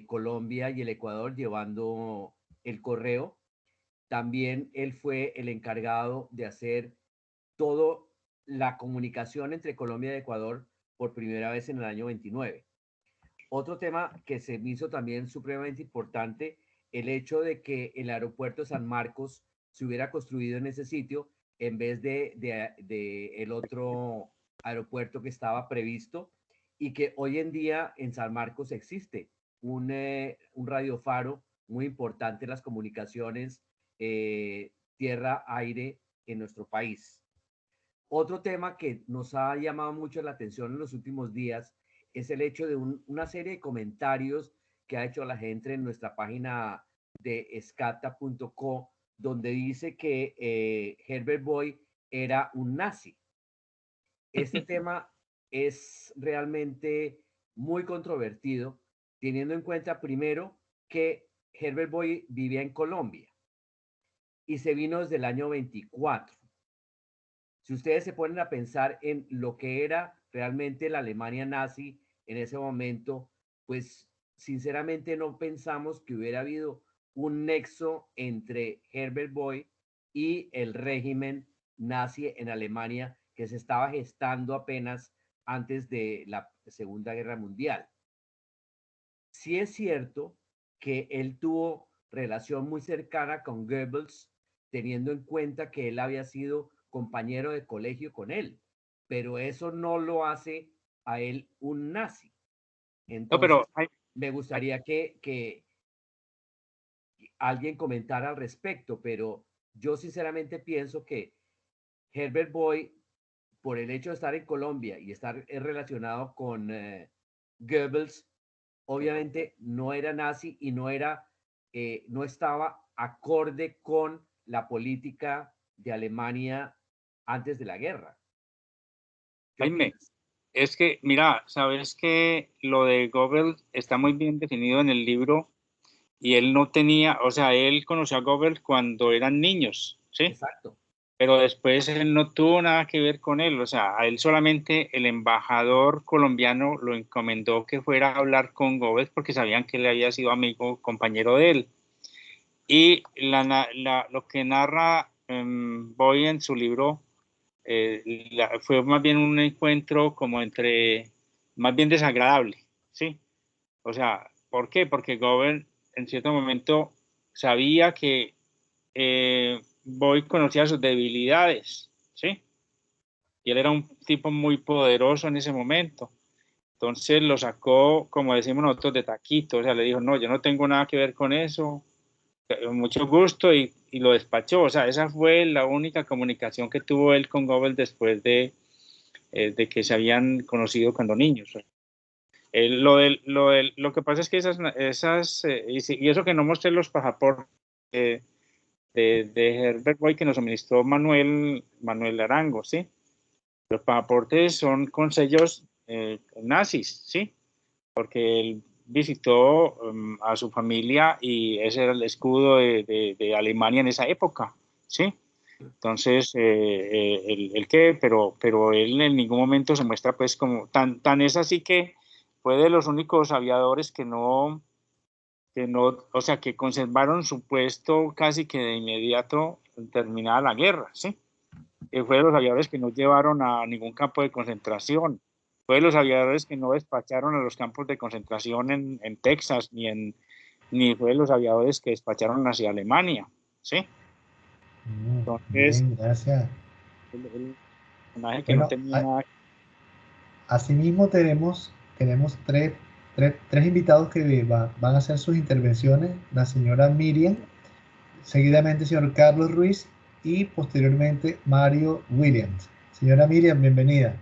Colombia y el Ecuador, llevando el correo. También él fue el encargado de hacer toda la comunicación entre Colombia y Ecuador por primera vez en el año 29. Otro tema que se me hizo también supremamente importante, el hecho de que el aeropuerto de San Marcos se hubiera construido en ese sitio en vez de el otro aeropuerto que estaba previsto, y que hoy en día en San Marcos existe un radiofaro muy importante en las comunicaciones tierra-aire en nuestro país. Otro tema que nos ha llamado mucho la atención en los últimos días es el hecho de una serie de comentarios que ha hecho la gente en nuestra página de escata.co, donde dice que Herbert Boy era un nazi. Este tema es realmente muy controvertido, teniendo en cuenta primero que Herbert Boy vivía en Colombia y se vino desde el año 24. Si ustedes se ponen a pensar en lo que era realmente la Alemania nazi en ese momento, pues sinceramente no pensamos que hubiera habido un nexo entre Herbert Boy y el régimen nazi en Alemania, que se estaba gestando apenas antes de la Segunda Guerra Mundial. Sí es cierto que él tuvo relación muy cercana con Goebbels, teniendo en cuenta que él había sido compañero de colegio con él, pero eso no lo hace a él un nazi. No, pero Entonces, me gustaría que alguien comentara al respecto, pero yo sinceramente pienso que Herbert Boy, por el hecho de estar en Colombia y estar relacionado con Goebbels, obviamente no era nazi y no estaba acorde con la política de Alemania antes de la guerra. ¿Qué Jaime, opinas? es que, mira, sabes que lo de Goebbels está muy bien definido en el libro y él no tenía, o sea, él conoció a Goebbels cuando eran niños, ¿sí? Exacto. Pero después él no tuvo nada que ver con él, o sea, a él solamente el embajador colombiano lo encomendó que fuera a hablar con Goebbels porque sabían que él había sido amigo, compañero de él. Y lo que narra Boy en su libro fue más bien un encuentro como entre, más bien desagradable, ¿sí? O sea, ¿por qué? Porque Goebbels en cierto momento sabía que Boy conocía sus debilidades, ¿sí? Y él era un tipo muy poderoso en ese momento. Entonces lo sacó, como decimos nosotros, de taquito. O sea, le dijo, no, yo no tengo nada que ver con eso, mucho gusto, y lo despachó. O sea, esa fue la única comunicación que tuvo él con Goebbels después de que se habían conocido cuando niños. Lo que pasa es que y eso que no mostré los pasaportes de Herbert Boy que nos suministró Manuel Arango, ¿sí? Los pasaportes son con sellos nazis, ¿sí? Porque él visitó a su familia y ese era el escudo de Alemania en esa época, ¿sí? Entonces, pero él en ningún momento se muestra pues como, tan es así que fue de los únicos aviadores que no, o sea, que conservaron su puesto casi que de inmediato terminada la guerra, ¿sí? Fue de los aviadores que no llevaron a ningún campo de concentración, fue de los aviadores que no despacharon a los campos de concentración en Texas, ni fue de los aviadores que despacharon hacia Alemania, ¿sí? Entonces, Bien, gracias. el personaje que no Bueno, tenía nada. asimismo tenemos tres invitados que van a hacer sus intervenciones, la señora Miriam, seguidamente el señor Carlos Ruiz y posteriormente Mario Williams. Señora Miriam, bienvenida.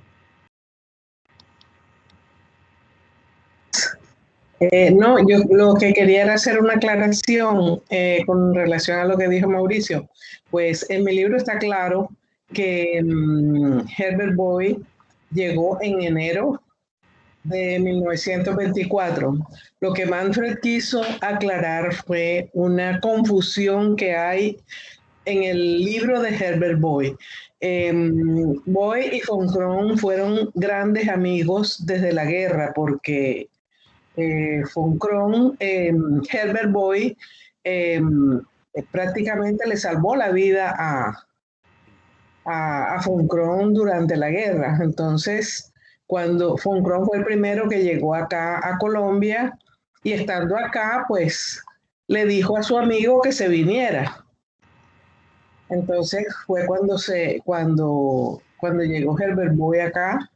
No, yo lo que quería era hacer una aclaración con relación a lo que dijo Mauricio. Pues en mi libro está claro que Herbert Boy llegó en enero de 1924. Lo que Manfred quiso aclarar fue una confusión que hay en el libro de Herbert Boy. Boy y von Kron fueron grandes amigos desde la guerra porque von Kron, Herbert Boy, prácticamente le salvó la vida a von Kron durante la guerra. Entonces, cuando von Kron fue el primero que llegó acá a Colombia y estando acá, pues le dijo a su amigo que se viniera. Entonces fue cuando llegó Herbert Boy acá.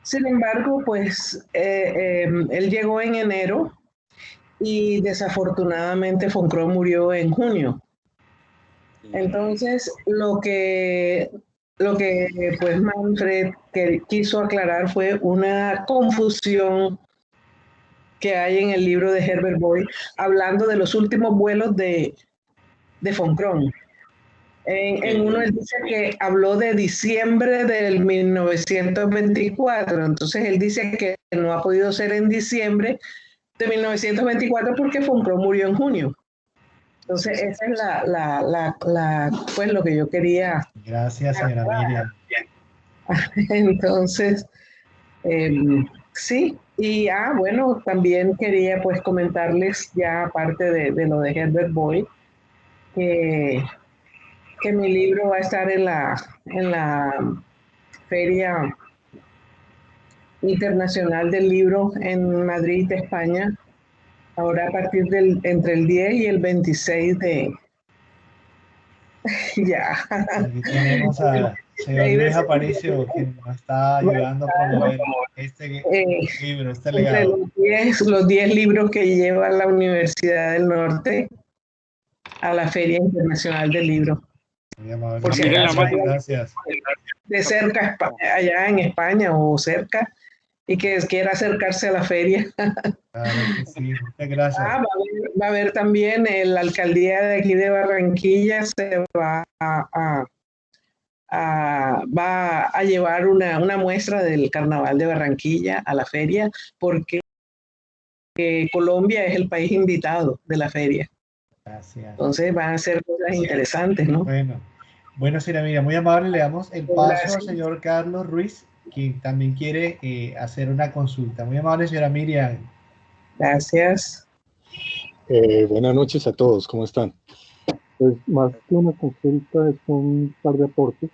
Sin embargo, pues él llegó en enero y desafortunadamente von Kron murió en junio. Entonces, lo que pues Manfred quiso aclarar fue una confusión que hay en el libro de Herbert Boy, hablando de los últimos vuelos de von Kron. En uno él dice que habló de diciembre del 1924, entonces él dice que no ha podido ser en diciembre de 1924 porque von Kron murió en junio. Entonces esa es pues lo que yo quería. Gracias, señora Miriam. Entonces, sí, y bueno, también quería pues comentarles ya aparte de lo de Herbert Boy, que mi libro va a estar en la Feria Internacional del Libro en Madrid, España, ahora a partir entre el 10 y el 26 de... ya. Aquí tenemos a señor Luis Aparicio, que nos está ayudando a promover este libro, este legado. Los 10 libros que lleva la Universidad del Norte a la Feria Internacional del Libro. Muy amable. Por si Gracias. De cerca, allá en España o cerca, y que quiera acercarse a la feria. Claro que sí, muchas gracias. Va a haber también la alcaldía de aquí de Barranquilla, se va a llevar una muestra del Carnaval de Barranquilla a la feria, porque Colombia es el país invitado de la feria. Gracias. Entonces van a ser cosas interesantes, ¿no? Bueno, señora Miriam, muy amable, le damos el paso al señor Carlos Ruiz, quien también quiere hacer una consulta. Muy amable, señora Miriam. Gracias. Buenas noches a todos, ¿cómo están? Pues más que una consulta es un par de aportes.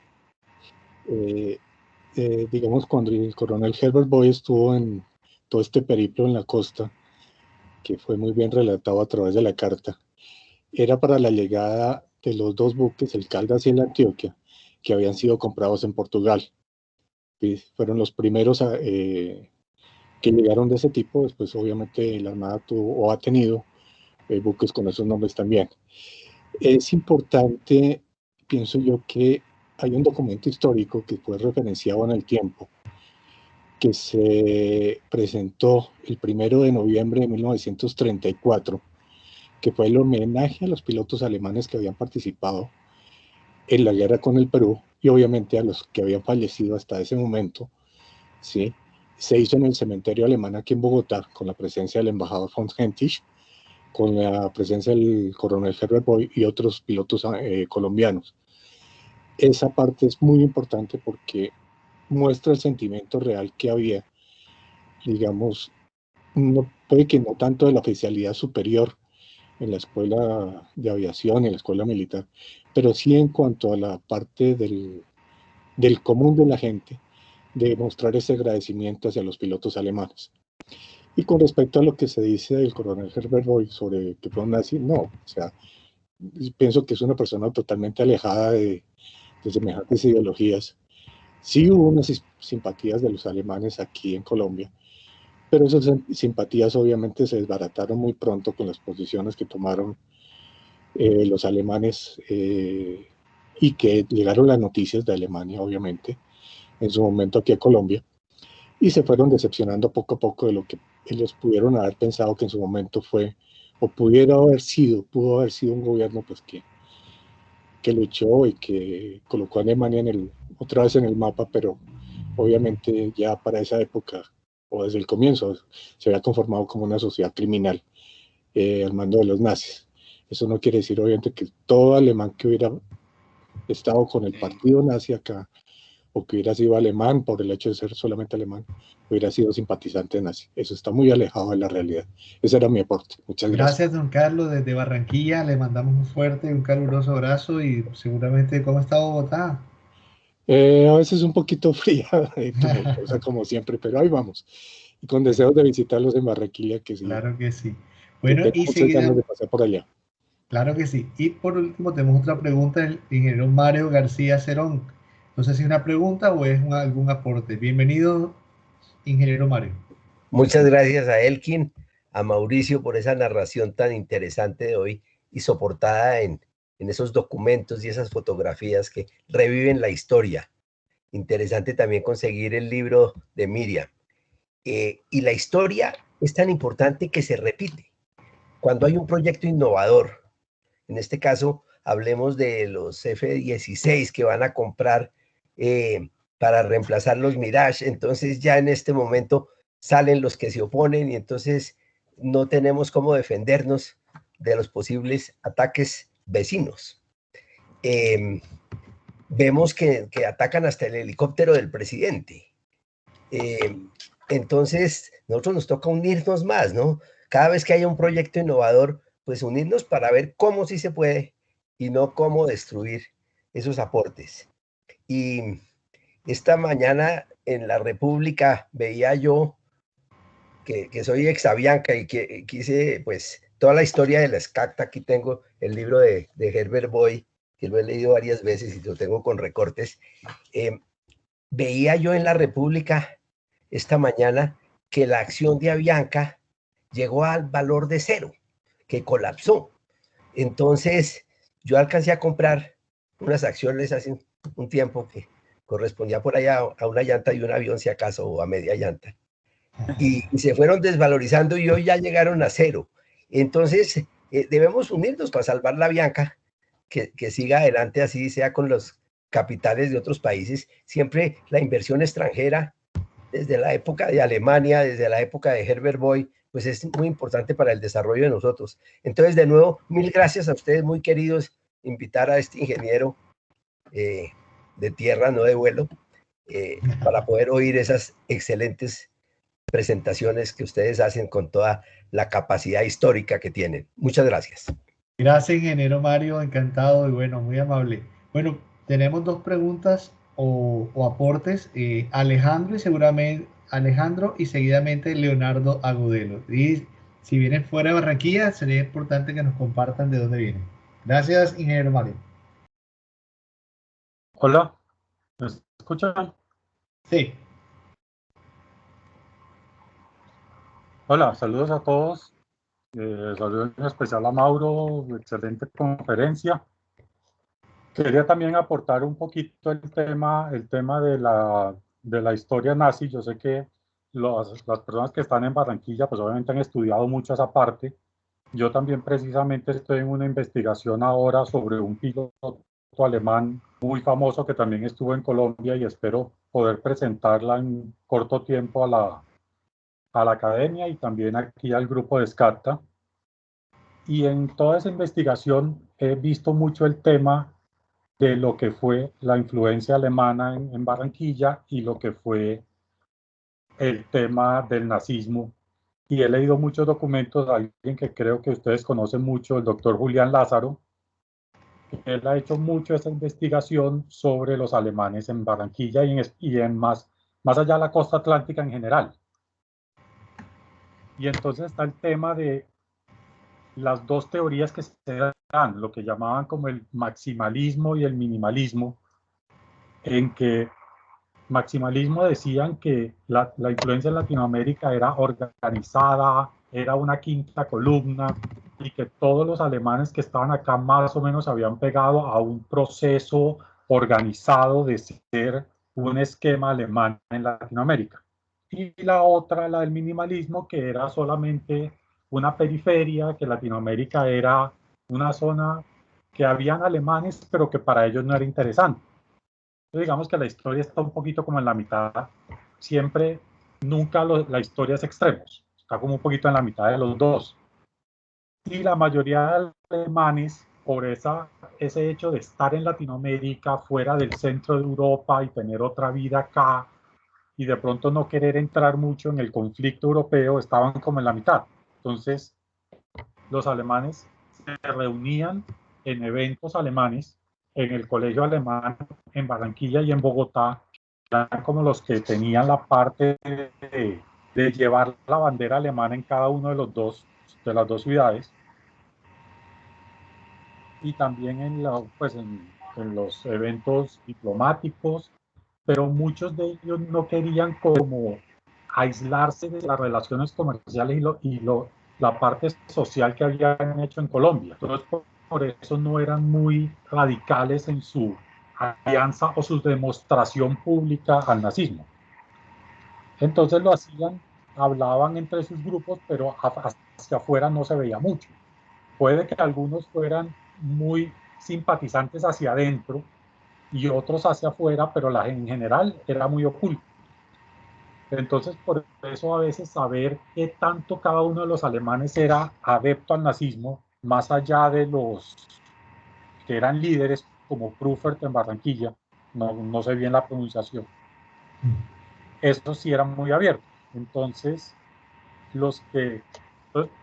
Digamos, cuando el coronel Herbert Boy estuvo en todo este periplo en la costa, que fue muy bien relatado a través de la carta, era para la llegada de los dos buques, el Caldas y el Antioquia, que habían sido comprados en Portugal. Y fueron los primeros que llegaron de ese tipo. Después obviamente la Armada tuvo o ha tenido buques con esos nombres también. Es importante, pienso yo, que hay un documento histórico que fue referenciado en el tiempo, que se presentó el 1 de noviembre de 1934, que fue el homenaje a los pilotos alemanes que habían participado en la guerra con el Perú y obviamente a los que habían fallecido hasta ese momento, ¿sí? Se hizo en el cementerio alemán aquí en Bogotá, con la presencia del embajador von Hentich, con la presencia del coronel Herbert Boy y otros pilotos colombianos. Esa parte es muy importante porque muestra el sentimiento real que había, digamos, puede que no tanto de la oficialidad superior en la escuela de aviación, en la escuela militar, pero sí en cuanto a la parte del común de la gente, de mostrar ese agradecimiento hacia los pilotos alemanes. Y con respecto a lo que se dice del coronel Herbert Boy sobre que fue un nazi, no, o sea, pienso que es una persona totalmente alejada de semejantes ideologías. Sí hubo unas simpatías de los alemanes aquí en Colombia, pero esas simpatías obviamente se desbarataron muy pronto con las posiciones que tomaron los alemanes y que llegaron las noticias de Alemania, obviamente, en su momento aquí a Colombia, y se fueron decepcionando poco a poco de lo que ellos pudieron haber pensado que en su momento fue, o pudo haber sido un gobierno pues que luchó y que colocó a Alemania otra vez en el mapa, pero obviamente ya para esa época, o desde el comienzo, se había conformado como una sociedad criminal al mando de los nazis. Eso no quiere decir obviamente que todo alemán que hubiera estado con el partido nazi acá, o que hubiera sido alemán por el hecho de ser solamente alemán, hubiera sido simpatizante nazi. Eso está muy alejado de la realidad. Ese era mi aporte. Muchas gracias. Gracias, don Carlos, desde Barranquilla. Le mandamos un fuerte y un caluroso abrazo y seguramente, ¿cómo está Bogotá? A veces un poquito fría, tumultuosa como siempre, pero ahí vamos. Y con deseos de visitarlos en Barranquilla, que sí, Claro que sí. que Bueno, tengo y muchas ganas seguida, de pasar por allá. claro que sí. Y por último, tenemos otra pregunta del ingeniero Mario García Cerón. No sé si es una pregunta o es algún aporte. Bienvenido, ingeniero Mario. Muchas gracias a Elkin, a Mauricio por esa narración tan interesante de hoy y soportada en esos documentos y esas fotografías que reviven la historia. Interesante también conseguir el libro de Miriam. Y la historia es tan importante que se repite. Cuando hay un proyecto innovador, en este caso hablemos de los F-16 que van a comprar para reemplazar los Mirage, entonces ya en este momento salen los que se oponen y entonces no tenemos cómo defendernos de los posibles ataques vecinos. Vemos que atacan hasta el helicóptero del presidente. Entonces, nosotros nos toca unirnos más, ¿no? Cada vez que haya un proyecto innovador, pues unirnos para ver cómo sí se puede y no cómo destruir esos aportes. Y esta mañana en la República veía yo que soy ex Avianca y que quise, pues, toda la historia de la SCACTA. Aquí tengo el libro de Herbert Boy, que lo he leído varias veces y lo tengo con recortes. Veía yo en la República esta mañana que la acción de Avianca llegó al valor de 0, que colapsó. Entonces, yo alcancé a comprar unas acciones hace un tiempo que correspondía por allá a una llanta y un avión, si acaso, o a media llanta. Y se fueron desvalorizando y hoy ya llegaron a 0. Entonces, debemos unirnos para salvar la Avianca, que siga adelante, así sea con los capitales de otros países. Siempre la inversión extranjera, desde la época de Alemania, desde la época de Herbert Boy, pues es muy importante para el desarrollo de nosotros. Entonces, de nuevo, mil gracias a ustedes, muy queridos, invitar a este ingeniero de tierra, no de vuelo, para poder oír esas excelentes presentaciones que ustedes hacen con toda la capacidad histórica que tienen. Muchas gracias. Gracias, ingeniero Mario, encantado y bueno, muy amable. Bueno, tenemos dos preguntas o aportes, Alejandro y seguidamente Leonardo Agudelo. Y si vienen fuera de Barranquilla, sería importante que nos compartan de dónde vienen. Gracias, ingeniero Mario. Hola, ¿me escuchan? Sí. Hola, saludos a todos. Saludos en especial a Mauro, excelente conferencia. Quería también aportar un poquito el tema de la historia nazi. Yo sé que las personas que están en Barranquilla pues obviamente han estudiado mucho esa parte. Yo también precisamente estoy en una investigación ahora sobre un piloto alemán muy famoso que también estuvo en Colombia y espero poder presentarla en corto tiempo a la academia y también aquí al grupo de SCACTA. Y en toda esa investigación he visto mucho el tema de lo que fue la influencia alemana en Barranquilla y lo que fue el tema del nazismo. Y he leído muchos documentos de alguien que creo que ustedes conocen mucho, el doctor Julián Lázaro. Él ha hecho mucho esa investigación sobre los alemanes en Barranquilla y en más allá de la costa atlántica en general. Y entonces está el tema de las dos teorías que se dan, lo que llamaban como el maximalismo y el minimalismo, en que maximalismo decían que la influencia en Latinoamérica era organizada, era una quinta columna, y que todos los alemanes que estaban acá más o menos habían pegado a un proceso organizado de ser un esquema alemán en Latinoamérica. Y la otra, la del minimalismo, que era solamente una periferia, que Latinoamérica era una zona que habían alemanes, pero que para ellos no era interesante. Entonces, digamos que la historia está un poquito como en la mitad. Siempre, nunca la historia es extremos. Está como un poquito en la mitad de los dos. Y la mayoría de alemanes por ese hecho de estar en Latinoamérica, fuera del centro de Europa y tener otra vida acá, y de pronto no querer entrar mucho en el conflicto europeo, estaban como en la mitad. Entonces, los alemanes se reunían en eventos alemanes, en el colegio alemán, en Barranquilla y en Bogotá, eran como los que tenían la parte de llevar la bandera alemana en cada uno de las dos ciudades, y también en los eventos diplomáticos, pero muchos de ellos no querían como aislarse de las relaciones comerciales la parte social que habían hecho en Colombia. Entonces, por eso no eran muy radicales en su alianza o su demostración pública al nazismo. Entonces lo hacían, hablaban entre sus grupos, pero hacia afuera no se veía mucho. Puede que algunos fueran muy simpatizantes hacia adentro y otros hacia afuera, pero en general era muy oculto. Entonces, por eso a veces saber qué tanto cada uno de los alemanes era adepto al nazismo, más allá de los que eran líderes, como Prufert en Barranquilla, no sé bien la pronunciación, estos sí eran muy abiertos. Entonces,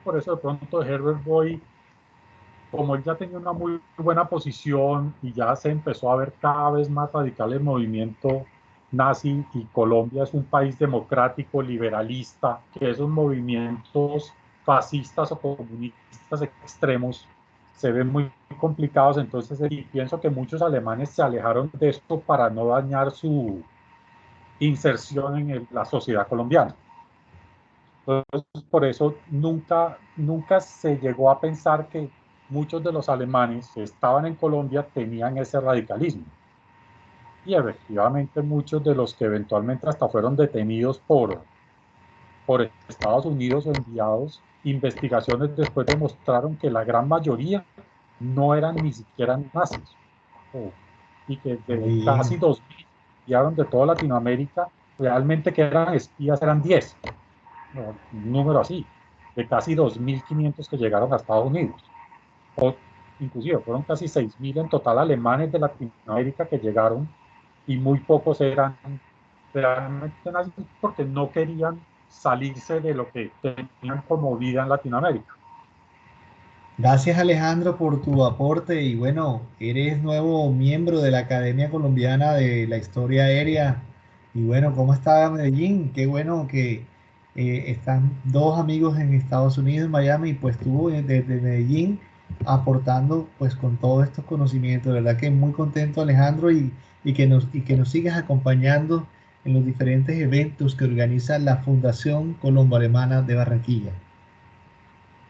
por eso de pronto Herbert Boy, como él ya tenía una muy buena posición y ya se empezó a ver cada vez más radical el movimiento nazi, y Colombia es un país democrático, liberalista, que esos movimientos fascistas o comunistas extremos se ven muy complicados. Entonces, y pienso que muchos alemanes se alejaron de esto para no dañar su inserción en la sociedad colombiana. Entonces, por eso nunca se llegó a pensar que muchos de los alemanes que estaban en Colombia tenían ese radicalismo. Y efectivamente muchos de los que eventualmente hasta fueron detenidos por Estados Unidos o enviados, investigaciones después demostraron que la gran mayoría no eran ni siquiera nazis. Y que de casi 2.000 enviaron de toda Latinoamérica, realmente que eran espías eran 10. Un número así, de casi 2.500 que llegaron a Estados Unidos. O inclusive fueron casi 6.000 en total alemanes de Latinoamérica que llegaron, y muy pocos eran realmente nazis porque no querían salirse de lo que tenían como vida en Latinoamérica. Gracias, Alejandro, por tu aporte. Y bueno, eres nuevo miembro de la Academia Colombiana de la Historia Aérea. Y bueno, ¿cómo está Medellín? Qué bueno que están dos amigos en Estados Unidos, en Miami, y pues tú desde Medellín aportando pues con todos estos conocimientos. De verdad que muy contento, Alejandro, y que nos sigas acompañando en los diferentes eventos que organiza la Fundación Colombo-Alemana de Barranquilla.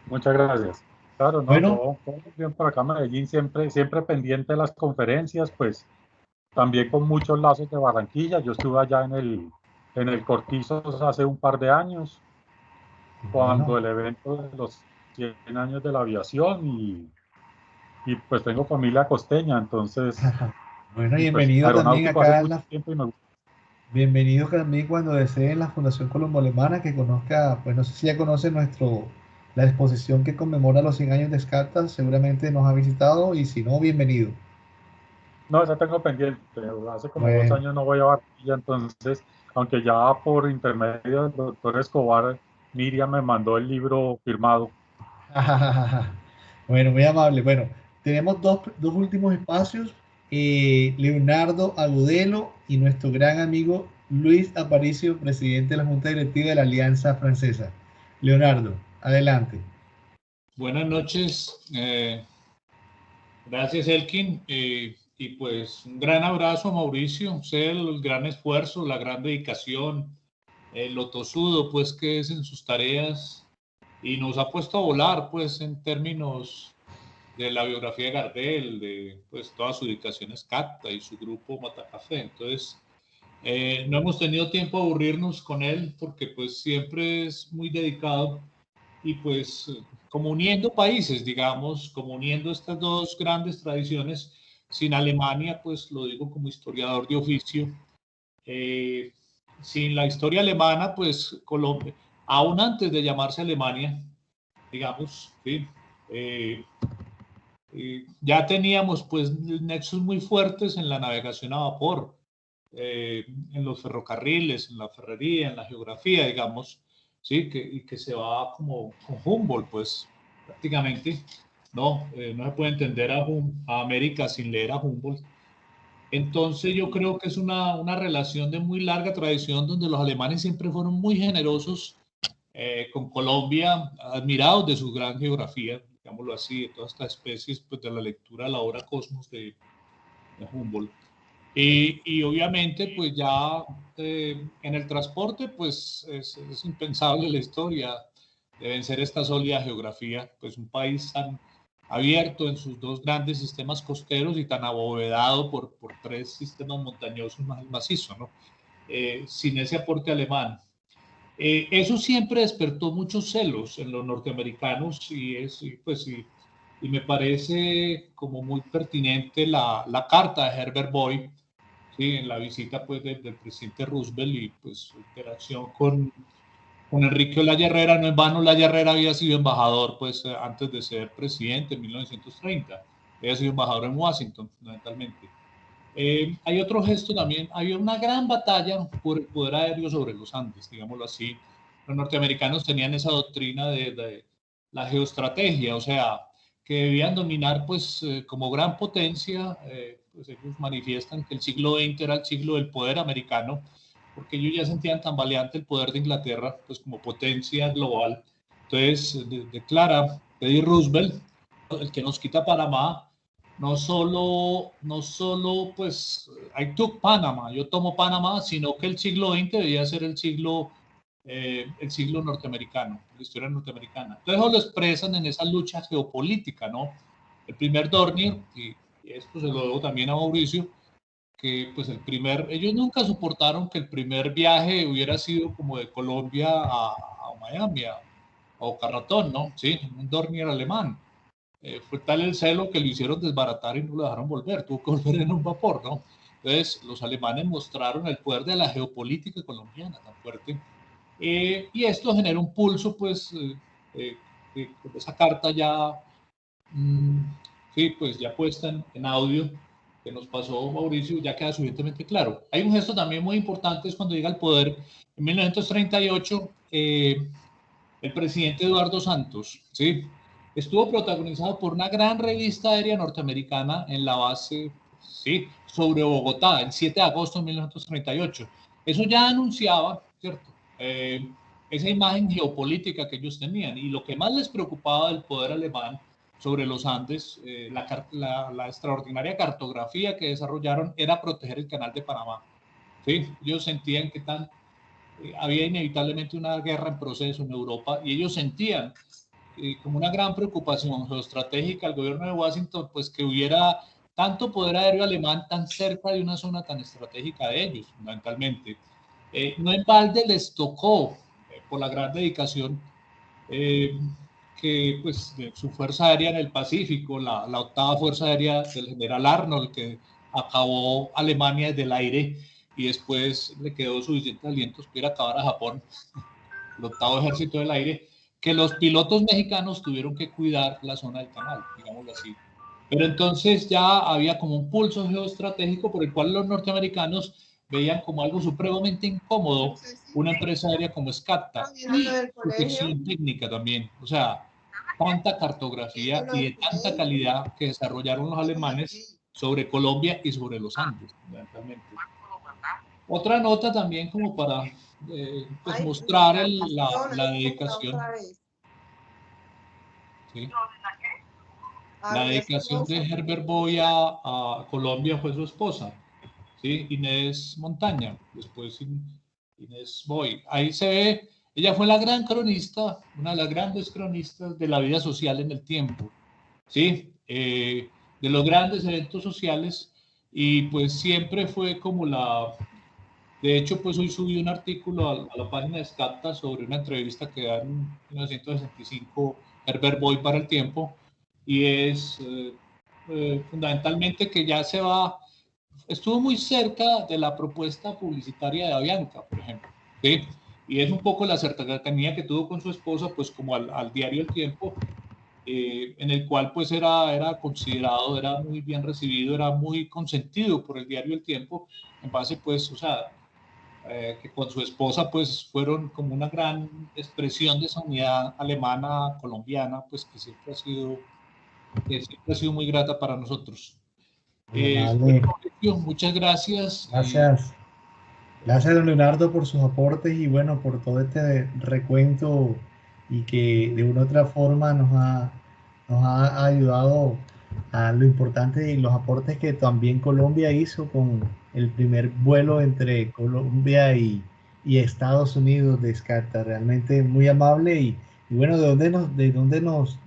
Muchas gracias. Claro, no, Bueno, todo bien por acá, Medellín, siempre pendiente de las conferencias, pues también con muchos lazos de Barranquilla. Yo estuve allá en el Cortizos hace un par de años, cuando bueno. el evento de los 100 años de la aviación, y pues tengo familia costeña, entonces, Bueno, y pues bienvenido también aeronáutico hace acá mucho tiempo y me gusta. bienvenido también cuando deseen la Fundación Colombo Alemana, que conozca, pues no sé si ya conoce la exposición que conmemora los 100 años de Escarta, seguramente nos ha visitado, y si no, bienvenido. No, esa tengo pendiente, hace como 2 Bueno, años no voy a Barranquilla, entonces, aunque ya por intermedio del doctor Escobar, Miriam me mandó el libro firmado. bueno, muy amable. Bueno, tenemos dos últimos espacios, Leonardo Agudelo y nuestro gran amigo Luis Aparicio, presidente de la Junta Directiva de la Alianza Francesa. Leonardo, adelante. Buenas noches. Gracias, Elkin. Y pues un gran abrazo a Mauricio. Sé el gran esfuerzo, la gran dedicación, lo tosudo pues que es en sus tareas, y nos ha puesto a volar pues en términos de la biografía de Gardel, de pues toda su dedicación a Escarta y su grupo Matacafé. Entonces, no hemos tenido tiempo de aburrirnos con él porque pues siempre es muy dedicado, y pues como uniendo países, digamos, como uniendo estas dos grandes tradiciones. Sin Alemania, pues lo digo como historiador de oficio, eh, sin la historia alemana, pues Colombia, aún antes de llamarse Alemania, digamos, ¿sí? ya teníamos pues nexos muy fuertes en la navegación a vapor, en los ferrocarriles, en la ferrería, en la geografía, digamos, ¿sí? Y que se va como con Humboldt, pues prácticamente, no se puede entender a América sin leer a Humboldt. Entonces yo creo que es una relación de muy larga tradición donde los alemanes siempre fueron muy generosos con Colombia, admirados de su gran geografía, digámoslo así, de todas estas especies, pues de la lectura de la obra Cosmos de Humboldt. Y obviamente, pues ya en el transporte, pues es impensable la historia de vencer esta sólida geografía, pues un país tan abierto en sus dos grandes sistemas costeros y tan abovedado por tres sistemas montañosos macizos, ¿no? Sin ese aporte alemán. Eso siempre despertó muchos celos en los norteamericanos y me parece como muy pertinente la carta de Herbert Boy, ¿sí? En la visita pues del presidente Roosevelt y pues su interacción con Enrique Olaya Herrera. No en vano Olaya Herrera había sido embajador pues antes de ser presidente en 1930, había sido embajador en Washington fundamentalmente. Hay otro gesto también, había una gran batalla por el poder aéreo sobre los Andes, digámoslo así. Los norteamericanos tenían esa doctrina de la geoestrategia, o sea, que debían dominar pues como gran potencia, pues ellos manifiestan que el siglo XX era el siglo del poder americano, porque ellos ya sentían tambaleante el poder de Inglaterra pues como potencia global. Entonces declara Teddy Roosevelt, el que nos quita Panamá, no solo pues I took Panama, yo tomo Panamá, sino que el siglo XX debía ser el siglo norteamericano, la historia norteamericana. Entonces lo expresan en esa lucha geopolítica, ¿no? El primer Dornier, y esto se lo debo también a Mauricio, que pues ellos nunca soportaron que el primer viaje hubiera sido como de Colombia a Miami, a Boca Ratón, ¿no? Sí, un Dornier alemán. Fue tal el celo que lo hicieron desbaratar y no lo dejaron volver, tuvo que volver en un vapor, ¿no? Entonces, los alemanes mostraron el poder de la geopolítica colombiana tan fuerte, y esto generó un pulso, pues, con esa carta ya, sí, pues ya puesta en audio que nos pasó Mauricio, ya queda suficientemente claro. Hay un gesto también muy importante, es cuando llega al poder en 1938, el presidente Eduardo Santos, ¿sí? Estuvo protagonizado por una gran revista aérea norteamericana en la base, sí, sobre Bogotá, el 7 de agosto de 1938. Eso ya anunciaba, ¿cierto? Esa imagen geopolítica que ellos tenían, y lo que más les preocupaba del poder alemán sobre los Andes, la extraordinaria cartografía que desarrollaron, era proteger el canal de Panamá. ¿Sí? Ellos sentían que había inevitablemente una guerra en proceso en Europa, y ellos sentían como una gran preocupación geoestratégica al gobierno de Washington, pues que hubiera tanto poder aéreo alemán tan cerca de una zona tan estratégica de ellos, fundamentalmente. No en balde les tocó, por la gran dedicación que pues de su fuerza aérea en el Pacífico, la octava fuerza aérea del general Arnold, que acabó Alemania desde el aire, y después le quedó suficiente aliento para acabar a Japón, el octavo ejército del aire, que los pilotos mexicanos tuvieron que cuidar la zona del canal, digámoslo así. Pero entonces ya había como un pulso geoestratégico por el cual los norteamericanos veían como algo supremamente incómodo una empresa aérea como SCATA, y protección técnica también. O sea, tanta cartografía y de tanta calidad que desarrollaron los alemanes sobre Colombia y sobre los Andes, fundamentalmente. Otra nota también como para pues mostrar la dedicación. ¿Sí? La dedicación de Herbert Boy a Colombia fue su esposa, ¿sí? Inés Montaña, después Inés Boy. Ahí se ve, ella fue la gran cronista, una de las grandes cronistas de la vida social en el tiempo, ¿sí? De los grandes eventos sociales, y pues siempre fue como de hecho, pues hoy subí un artículo a la página de SCATA sobre una entrevista que da en 1965 Herbert Boy para El Tiempo, y es fundamentalmente que ya estuvo muy cerca de la propuesta publicitaria de Avianca, por ejemplo, ¿sí? Y es un poco la cercanía que tuvo con su esposa, pues como al diario El Tiempo, en el cual pues era considerado, era muy bien recibido, era muy consentido por el diario El Tiempo, en base pues, o sea, que con su esposa pues fueron como una gran expresión de esa unidad alemana colombiana, pues que siempre ha sido muy grata para nosotros. Vale. Muchas gracias. Gracias. Gracias, don Leonardo, por sus aportes y bueno, por todo este recuento y que de una u otra forma nos ha ayudado a lo importante y los aportes que también Colombia hizo con el primer vuelo entre Colombia y Estados Unidos de Escarta. Realmente muy amable y bueno, ¿de dónde nos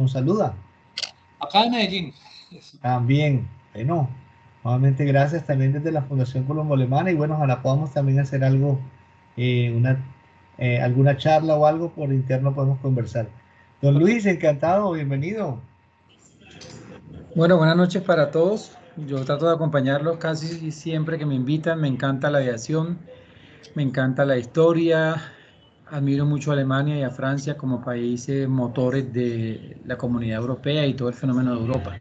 saluda? Acá en Medellín. También, bueno, nuevamente gracias también desde la Fundación Colombo Alemana y bueno, ojalá podamos también hacer algo, alguna charla o algo por interno podemos conversar. Don Luis, encantado, bienvenido. Bueno, buenas noches para todos. Yo trato de acompañarlos casi siempre que me invitan. Me encanta la aviación, me encanta la historia. Admiro mucho a Alemania y a Francia como países motores de la comunidad europea y todo el fenómeno de Europa.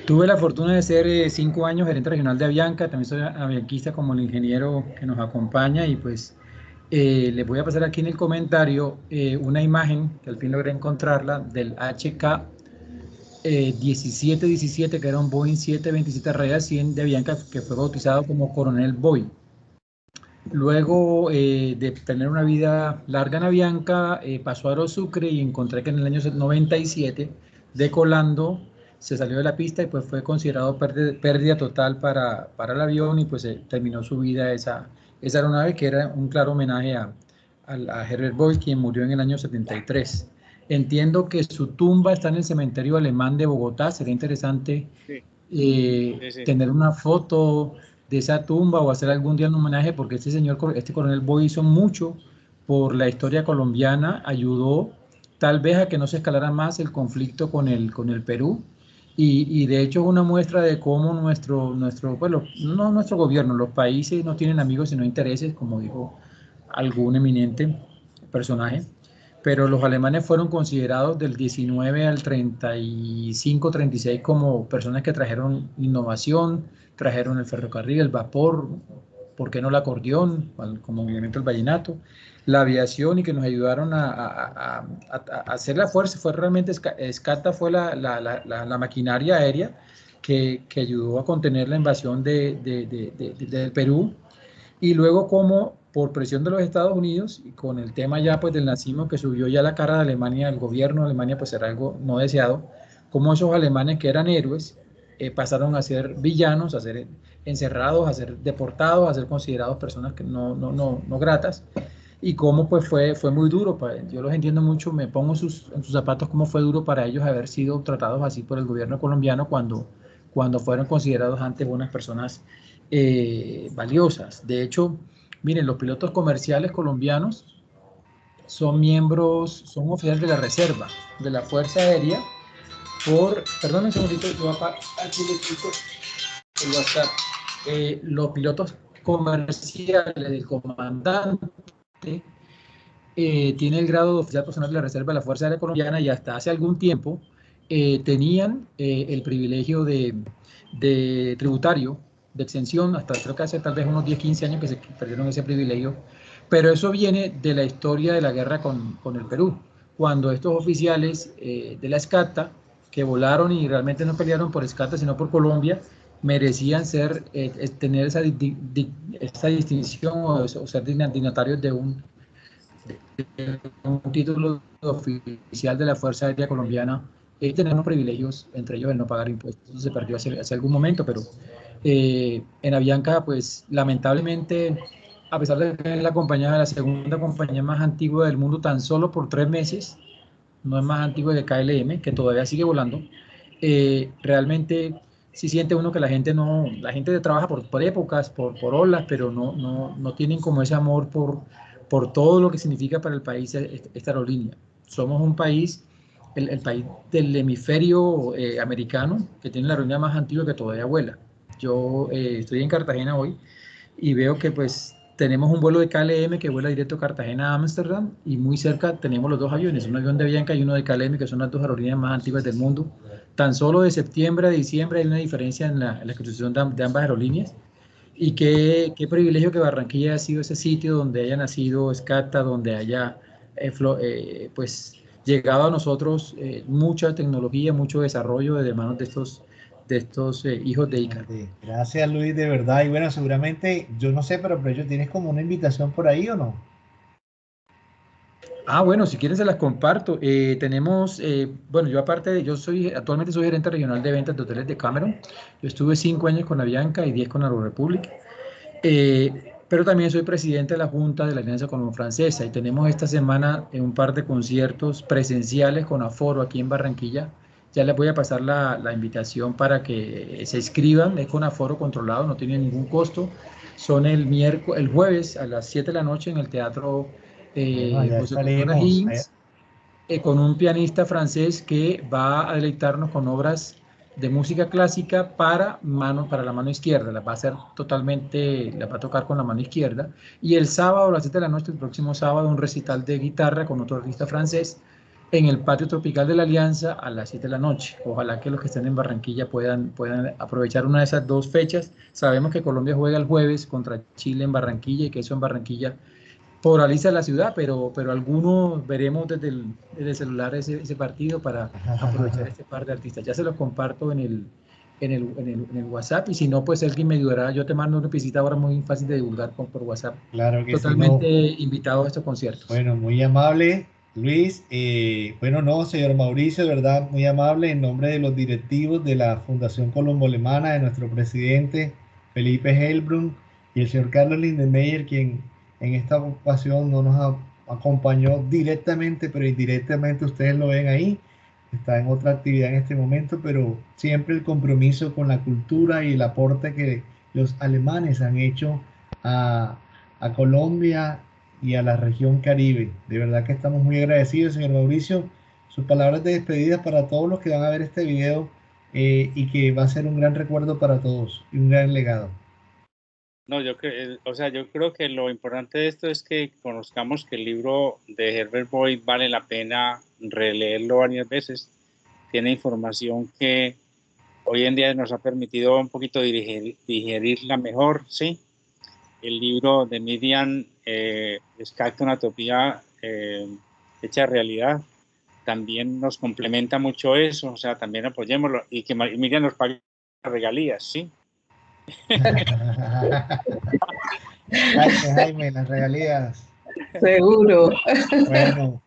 Tuve la fortuna de ser 5 años gerente regional de Avianca, también soy avianquista como el ingeniero que nos acompaña y pues les voy a pasar aquí en el comentario una imagen que al fin logré encontrarla del HK 1717, que era un Boeing 727 Real 100 de Avianca que fue bautizado como Coronel Boy. Luego de tener una vida larga en Avianca, pasó a Aerosucre y encontré que en el año 97, decolando, se salió de la pista y pues fue considerado pérdida total para el avión y pues terminó su vida esa aeronave, que era un claro homenaje a Herbert Boy, quien murió en el año 73. Entiendo que su tumba está en el cementerio alemán de Bogotá. Sería interesante tener una foto de esa tumba o hacer algún día un homenaje, porque este coronel Boy hizo mucho por la historia colombiana, ayudó tal vez a que no se escalara más el conflicto con el Perú, y de hecho es una muestra de cómo bueno, no nuestro gobierno, los países no tienen amigos sino intereses, como dijo algún eminente personaje, pero los alemanes fueron considerados del 19 al 35, 36 como personas que trajeron innovación, trajeron el ferrocarril, el vapor, ¿por qué no el acordeón, como movimiento del vallenato? La aviación, y que nos ayudaron a hacer la fuerza. Fue realmente, Escarta fue la maquinaria aérea que ayudó a contener la invasión del Perú, y luego como por presión de los Estados Unidos y con el tema ya pues del nazismo que subió ya la cara de Alemania, el gobierno de Alemania pues era algo no deseado, como esos alemanes que eran héroes pasaron a ser villanos, a ser encerrados, a ser deportados, a ser considerados personas que no gratas, y cómo pues fue muy duro. Yo los entiendo mucho, me pongo en sus zapatos, cómo fue duro para ellos haber sido tratados así por el gobierno colombiano cuando fueron considerados antes unas personas valiosas. De hecho, miren, los pilotos comerciales colombianos son oficiales de la reserva de la Fuerza Aérea perdón un segundito, aquí le explico el WhatsApp. Los pilotos comerciales del comandante tiene el grado de oficial personal de la reserva de la Fuerza Aérea Colombiana, y hasta hace algún tiempo tenían el privilegio de tributario, de exención, hasta creo que hace tal vez unos 10, 15 años que se perdieron ese privilegio, pero eso viene de la historia de la guerra con el Perú, cuando estos oficiales de la Escata, que volaron y realmente no pelearon por Escata, sino por Colombia, merecían tener esa distinción o ser dignatarios de un título oficial de la Fuerza Aérea Colombiana, tener unos privilegios, entre ellos el no pagar impuestos. Eso se perdió hace algún momento, pero en Avianca, pues lamentablemente, a pesar de que es la segunda compañía más antigua del mundo, tan solo por 3 meses, no es más antigua que KLM, que todavía sigue volando, realmente sí siente uno que la gente trabaja por épocas, por olas, pero no tienen como ese amor por todo lo que significa para el país esta aerolínea. Somos un país, el país del hemisferio americano, que tiene la aerolínea más antigua que todavía vuela. Yo estoy en Cartagena hoy y veo que pues tenemos un vuelo de KLM que vuela directo a Cartagena a Ámsterdam, y muy cerca tenemos los dos aviones, un avión de Avianca y uno de KLM, que son las dos aerolíneas más antiguas del mundo. Tan solo de septiembre a diciembre hay una diferencia en la construcción de ambas aerolíneas. Y qué privilegio que Barranquilla haya sido ese sitio donde haya nacido SCATA, donde haya pues llegado a nosotros mucha tecnología, mucho desarrollo de manos de estos hijos de Ícaro. Gracias, Luis, de verdad. Y bueno, seguramente, yo no sé, pero ellos tienes como una invitación por ahí, ¿o no? Ah, bueno, si quieren se las comparto. Tenemos, bueno, yo aparte, actualmente soy gerente regional de ventas de hoteles de Cameron. Yo estuve 5 años con Avianca y 10 con Aerorepublic. Pero también soy presidente de la Junta de la Alianza Colombo-Francesa, y tenemos esta semana un par de conciertos presenciales con aforo aquí en Barranquilla. Ya les voy a pasar la invitación para que se inscriban. Es con aforo controlado, no tiene ningún costo. Son el jueves a las 7 de la noche en el Teatro Bueno, allá José Cultura estaremos. Higgins, con un pianista francés que va a deleitarnos con obras de música clásica para la mano izquierda. La va a tocar con la mano izquierda. Y el sábado a las 7 de la noche, el próximo sábado, un recital de guitarra con otro artista francés en el Patio Tropical de la Alianza a las 7 de la noche. Ojalá que los que estén en Barranquilla puedan aprovechar una de esas dos fechas. Sabemos que Colombia juega el jueves contra Chile en Barranquilla, y que eso en Barranquilla polariza la ciudad, pero algunos veremos desde el celular ese partido para aprovechar este par de artistas. Ya se los comparto en el WhatsApp, y si no, pues alguien me ayudará. Yo te mando una visita ahora muy fácil de divulgar por WhatsApp. Claro que Totalmente sí, no. invitado a estos conciertos. Bueno, muy amable, Luis. Bueno, no, señor Mauricio, de verdad, muy amable, en nombre de los directivos de la Fundación Colombo Alemana, de nuestro presidente Felipe Helbrun y el señor Carlos Lindenmeyer, quien en esta ocasión no nos acompañó directamente, pero indirectamente ustedes lo ven ahí. Está en otra actividad en este momento, pero siempre el compromiso con la cultura y el aporte que los alemanes han hecho a Colombia y a la región Caribe. De verdad que estamos muy agradecidos, señor Mauricio. Sus palabras de despedida para todos los que van a ver este video, y que va a ser un gran recuerdo para todos y un gran legado. No, yo creo que lo importante de esto es que conozcamos que el libro de Herbert Boyd vale la pena releerlo varias veces. Tiene información que hoy en día nos ha permitido un poquito digerirla mejor, ¿sí? El libro de Miriam, Descartes, una utopía hecha realidad, también nos complementa mucho eso, o sea, también apoyémoslo, y que Miriam nos pague regalías, ¿sí? Jaime, las regalías. Seguro. Bueno,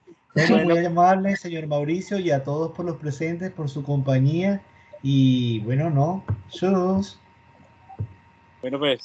muy amable, señor Mauricio, y a todos por los presentes, por su compañía. Y bueno, no, sus. Bueno, pues.